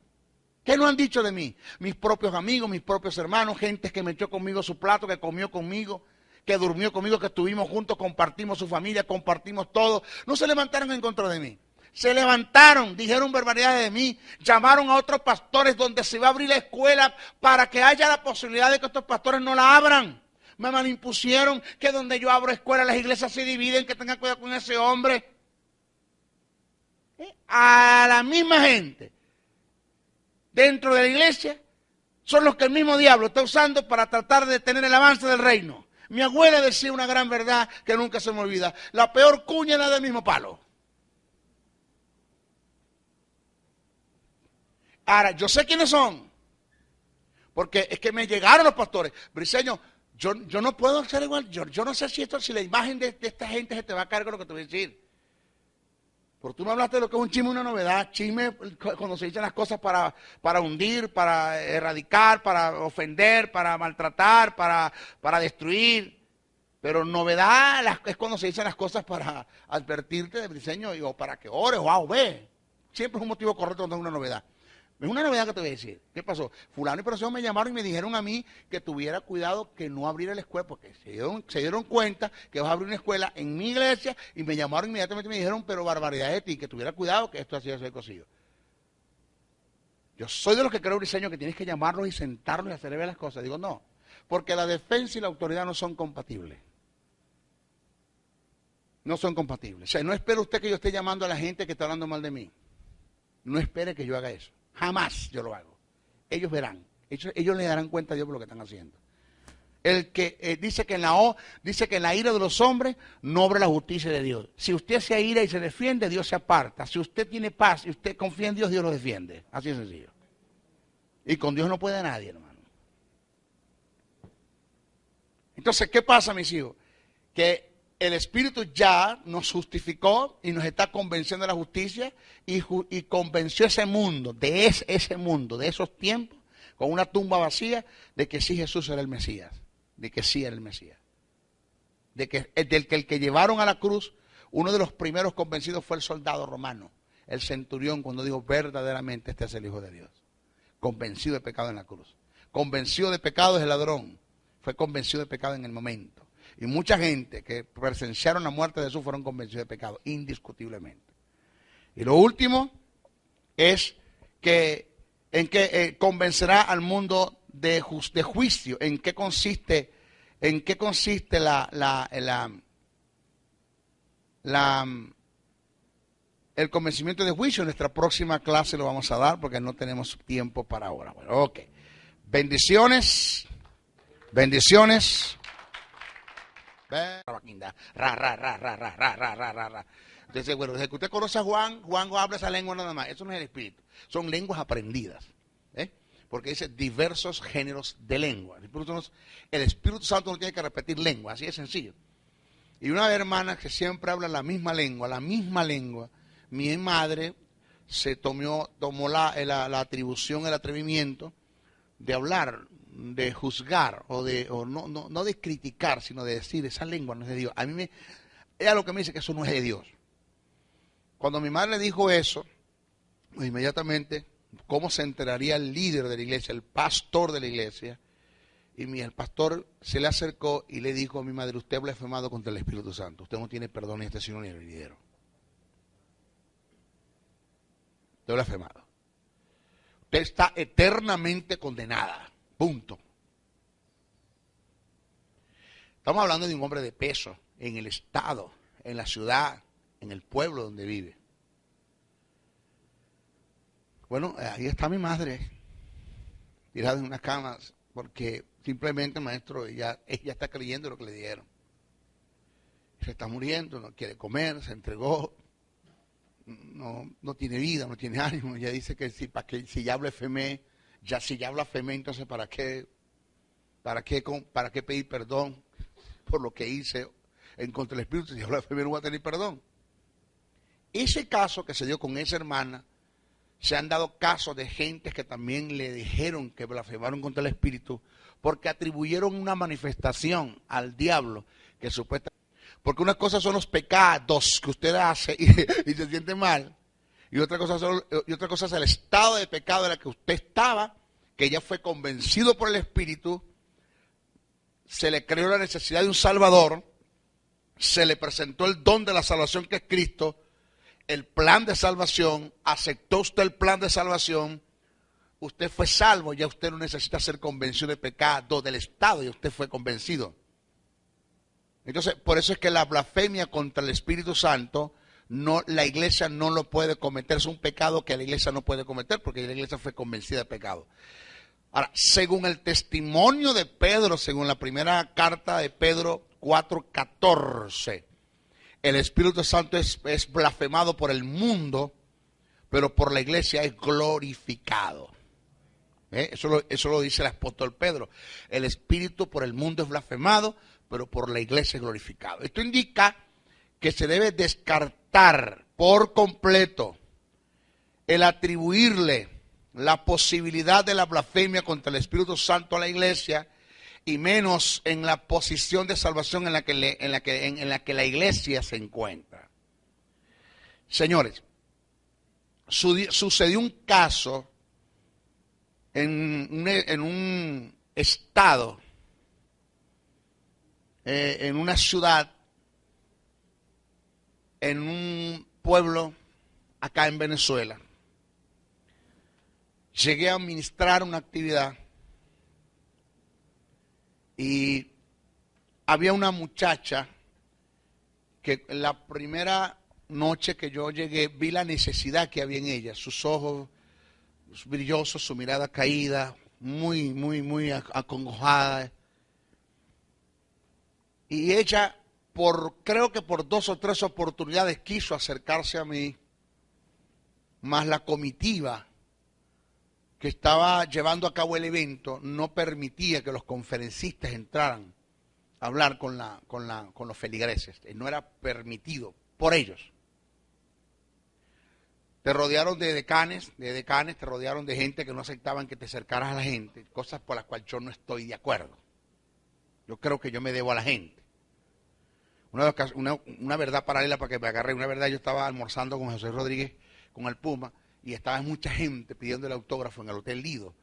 ¿Qué no han dicho de mí? Mis propios amigos, mis propios hermanos, gente que me echó conmigo su plato, que comió conmigo, que durmió conmigo, que estuvimos juntos, compartimos su familia, compartimos todo. No se levantaron en contra de mí. Se levantaron, dijeron barbaridades de mí, llamaron a otros pastores donde se va a abrir la escuela para que haya la posibilidad de que estos pastores no la abran. Me impusieron que donde yo abro escuela las iglesias se dividen, que tengan cuidado con ese hombre. A la misma gente dentro de la iglesia son los que el mismo diablo está usando para tratar de detener el avance del reino. Mi abuela decía una gran verdad que nunca se me olvida. La peor cuña es la del mismo palo. Ahora, yo sé quiénes son. Porque es que me llegaron los pastores. Briceño, yo no puedo ser igual. Yo no sé si la imagen de esta gente se te va a caer con lo que te voy a decir. Porque tú me hablaste de lo que es un chisme, una novedad. Chisme cuando se dicen las cosas para hundir, para erradicar, para ofender, para maltratar, para destruir. Pero novedad es cuando se dicen las cosas para advertirte de Briceño o para que ores o A o B. Siempre es un motivo correcto cuando es una novedad. Es una novedad que te voy a decir. ¿Qué pasó? Fulano y persona me llamaron y me dijeron a mí que tuviera cuidado que no abriera la escuela, porque se dieron cuenta que vas a abrir una escuela en mi iglesia y me llamaron inmediatamente y me dijeron, pero barbaridad de ti, que tuviera cuidado que esto así es cocido. Yo soy de los que creo, Briceño, que tienes que llamarlos y sentarlos y hacerle ver las cosas. Digo, no, porque la defensa y la autoridad no son compatibles. No son compatibles. O sea, no espere usted que yo esté llamando a la gente que está hablando mal de mí. No espere que yo haga eso. Jamás yo lo hago. Ellos verán. Ellos le darán cuenta a Dios por lo que están haciendo. El que dice que en la ira de los hombres no obra la justicia de Dios. Si usted se ira y se defiende, Dios se aparta. Si usted tiene paz y usted confía en Dios, Dios lo defiende. Así de sencillo. Y con Dios no puede nadie, hermano. Entonces, ¿qué pasa, mis hijos? Que el Espíritu ya nos justificó y nos está convenciendo de la justicia y convenció ese mundo, de esos tiempos, con una tumba vacía, de que sí Jesús era el Mesías, de que sí era el Mesías. El que llevaron a la cruz, uno de los primeros convencidos fue el soldado romano, el centurión, cuando dijo verdaderamente este es el Hijo de Dios. Convencido de pecado en la cruz. Convencido de pecado es el ladrón. Fue convencido de pecado en el momento. Y mucha gente que presenciaron la muerte de Jesús fueron convencidos de pecado, indiscutiblemente. Y lo último es que convencerá al mundo de juicio. ¿En qué consiste el convencimiento de juicio? En nuestra próxima clase lo vamos a dar porque no tenemos tiempo para ahora. Bueno, ok. Bendiciones. Bendiciones. Entonces, bueno, desde que usted conoce a Juan habla esa lengua nada más. Eso no es el espíritu, son lenguas aprendidas. Porque dice diversos géneros de lengua. El Espíritu Santo no tiene que repetir lengua, así de sencillo. Y una hermana que siempre habla la misma lengua, mi madre se tomó la atribución, el atrevimiento de hablar, de juzgar, no de criticar, sino de decir, esa lengua no es de Dios. Ella lo que me dice que eso no es de Dios. Cuando mi madre le dijo eso, pues inmediatamente, ¿cómo se enteraría el líder de la iglesia, el pastor de la iglesia? Y el pastor se le acercó y le dijo a mi madre, usted ha blasfemado contra el Espíritu Santo, usted no tiene perdón en este signo ni en el venidero. Usted ha blasfemado. Usted está eternamente condenada. Punto. Estamos hablando de un hombre de peso en el estado, en la ciudad, en el pueblo donde vive. Bueno, ahí está mi madre, tirada en una cama, porque simplemente, maestro, ella está creyendo lo que le dijeron. Se está muriendo, no quiere comer, se entregó, no tiene vida, no tiene ánimo. Ella dice que si ya blasfemé, si ya blasfemé, entonces ¿para qué pedir perdón por lo que hice en contra del Espíritu? Si ya blasfemé, no voy a tener perdón. Ese caso que se dio con esa hermana, se han dado casos de gente que también le dijeron que blasfemaron contra el Espíritu porque atribuyeron una manifestación al diablo que supuestamente... Porque una cosa son los pecados que usted hace y se siente mal, y otra cosa es el estado de pecado en el que usted estaba, que ya fue convencido por el Espíritu, se le creó la necesidad de un Salvador, se le presentó el don de la salvación que es Cristo, el plan de salvación, aceptó usted el plan de salvación, usted fue salvo, ya usted no necesita ser convencido de pecado del estado, y usted fue convencido. Entonces, por eso es que la blasfemia contra el Espíritu Santo, la iglesia no lo puede cometer, es un pecado que la iglesia no puede cometer, porque la iglesia fue convencida de pecado. Ahora, según el testimonio de Pedro, según la primera carta de Pedro 4:14, el Espíritu Santo es blasfemado por el mundo, pero por la iglesia es glorificado. Eso lo dice el apóstol Pedro. El Espíritu por el mundo es blasfemado, pero por la iglesia es glorificado. Esto indica que se debe descartar por completo el atribuirle la posibilidad de la blasfemia contra el Espíritu Santo a la iglesia, y menos en la posición de salvación en la que la iglesia se encuentra. Señores, sucedió un caso en un estado, en una ciudad, en un pueblo acá en Venezuela. Llegué a ministrar una actividad y había una muchacha que la primera noche que yo llegué vi la necesidad que había en ella, sus ojos brillosos, su mirada caída, muy acongojada. Y ella, creo que por 2 o 3 oportunidades quiso acercarse a mí, más la comitiva que estaba llevando a cabo el evento no permitía que los conferencistas entraran a hablar con los feligreses. No era permitido por ellos. Te rodearon de decanes, te rodearon de gente que no aceptaban que te acercaras a la gente, cosas por las cuales yo no estoy de acuerdo. Yo creo que yo me debo a la gente. Una verdad paralela para que me agarre. Una verdad, yo estaba almorzando con José Rodríguez, con el Puma, y estaba mucha gente pidiendo el autógrafo en el Hotel Lido,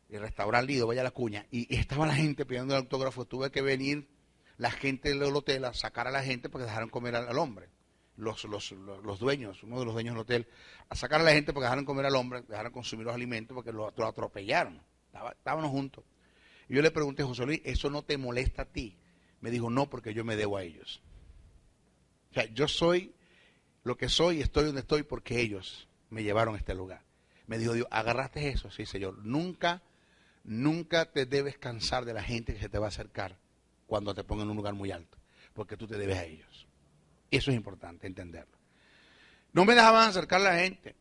el restaurante Lido, vaya la cuña, y estaba la gente pidiendo el autógrafo. Tuve que venir la gente del hotel a sacar a la gente porque dejaron comer al hombre. Los dueños, uno de los dueños del hotel, a sacar a la gente porque dejaron comer al hombre, dejaron consumir los alimentos porque lo atropellaron. Estábamos juntos. Y yo le pregunté, José Luis, ¿eso no te molesta a ti? Me dijo, no, porque yo me debo a ellos. O sea, yo soy lo que soy y estoy donde estoy porque ellos me llevaron a este lugar. Me dijo Dios, ¿agarraste eso? Sí, Señor. Nunca te debes cansar de la gente que se te va a acercar cuando te pongan en un lugar muy alto, porque tú te debes a ellos. Y eso es importante entenderlo. No me dejaban acercar a la gente,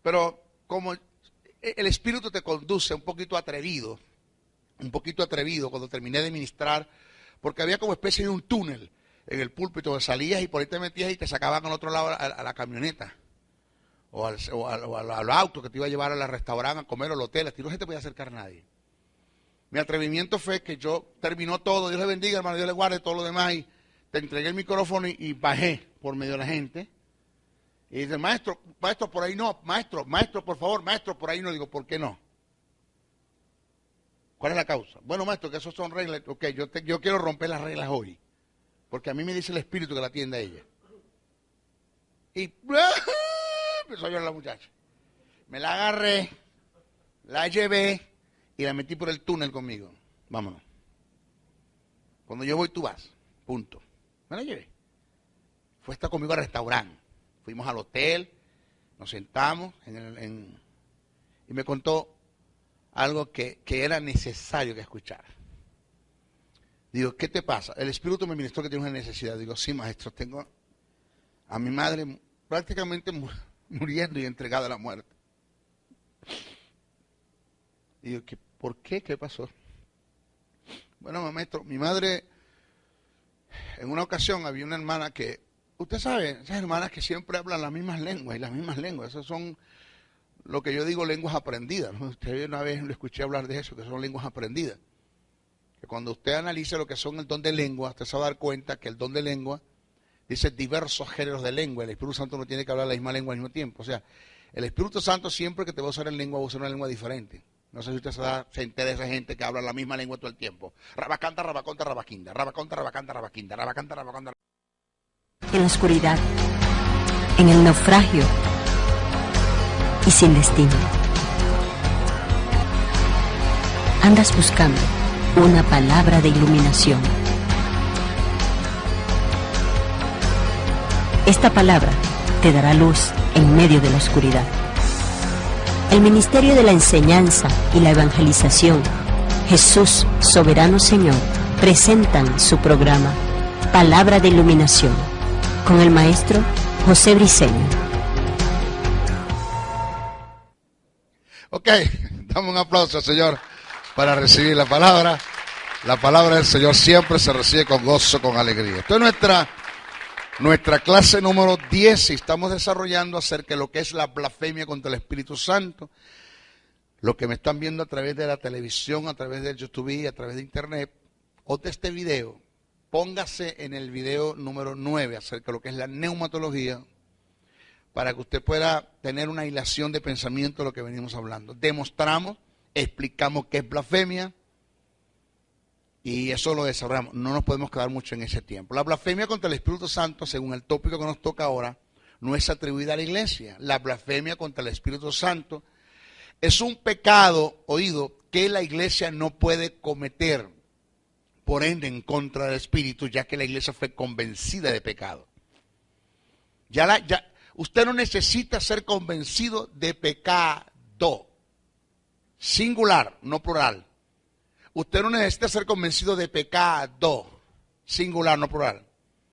pero como el Espíritu te conduce un poquito atrevido cuando terminé de ministrar, porque había como especie de un túnel en el púlpito, salías y por ahí te metías y te sacaban al otro lado a la camioneta. O al auto que te iba a llevar al restaurante, a comer, o al hotel. No se te podía acercar a nadie. Mi atrevimiento fue que yo terminó todo, Dios le bendiga, hermano, Dios le guarde todo lo demás, y te entregué el micrófono y bajé por medio de la gente. Y dice, maestro, por ahí no, maestro, por favor, maestro, por ahí no. Digo, ¿por qué no? ¿Cuál es la causa? Bueno, maestro, que eso son reglas. Ok, yo quiero romper las reglas hoy, porque a mí me dice el Espíritu que la atienda a ella. Y empezó a llorar la muchacha. Me la agarré, la llevé y la metí por el túnel conmigo. Vámonos. Cuando yo voy, tú vas. Punto. Me la llevé. Fue a estar conmigo al restaurante. Fuimos al hotel, nos sentamos y me contó algo que era necesario que escuchara. Digo, ¿qué te pasa? El Espíritu me ministró que tienes una necesidad. Digo, sí, maestro, tengo a mi madre prácticamente muriendo y entregada a la muerte. Digo, ¿por qué? ¿Qué pasó? Bueno, maestro, mi madre, en una ocasión había una hermana que, usted sabe, esas hermanas que siempre hablan las mismas lenguas, esas son lo que yo digo lenguas aprendidas, ¿no? Usted una vez le escuché hablar de eso, que son lenguas aprendidas. Que cuando usted analice lo que son el don de lengua, usted se va a dar cuenta que el don de lengua dice diversos géneros de lengua. El Espíritu Santo no tiene que hablar la misma lengua al mismo tiempo. O sea, el Espíritu Santo siempre que te va a usar en lengua, va a usar una lengua diferente. No sé si usted se entera de esa gente que habla la misma lengua todo el tiempo. Rabacanta, rabaconta, rabaquinda. Rabacanta, rabacanta, rabaquinda. Rabacanta, rabaconta. En la oscuridad, en el naufragio y sin destino. Andas buscando una palabra de iluminación. Esta palabra te dará luz en medio de la oscuridad. El Ministerio de la Enseñanza y la Evangelización, Jesús, Soberano Señor, presentan su programa Palabra de Iluminación con el maestro José Briceño. Ok, damos un aplauso al Señor para recibir la palabra. La palabra del Señor siempre se recibe con gozo, con alegría. Esto es nuestra clase número 10 y estamos desarrollando acerca de lo que es la blasfemia contra el Espíritu Santo. Lo que me están viendo a través de la televisión, a través de YouTube, a través de internet, o de este video, póngase en el video número 9 acerca de lo que es la neumatología, para que usted pueda tener una hilación de pensamiento de lo que venimos hablando. Demostramos, explicamos qué es blasfemia, y eso lo desarrollamos. No nos podemos quedar mucho en ese tiempo. La blasfemia contra el Espíritu Santo, según el tópico que nos toca ahora, no es atribuida a la iglesia. La blasfemia contra el Espíritu Santo es un pecado, oído, que la iglesia no puede cometer, por ende, en contra del Espíritu, ya que la iglesia fue convencida de pecado. Usted no necesita ser convencido de pecado. Singular, no plural. Usted no necesita ser convencido de pecado. Singular, no plural.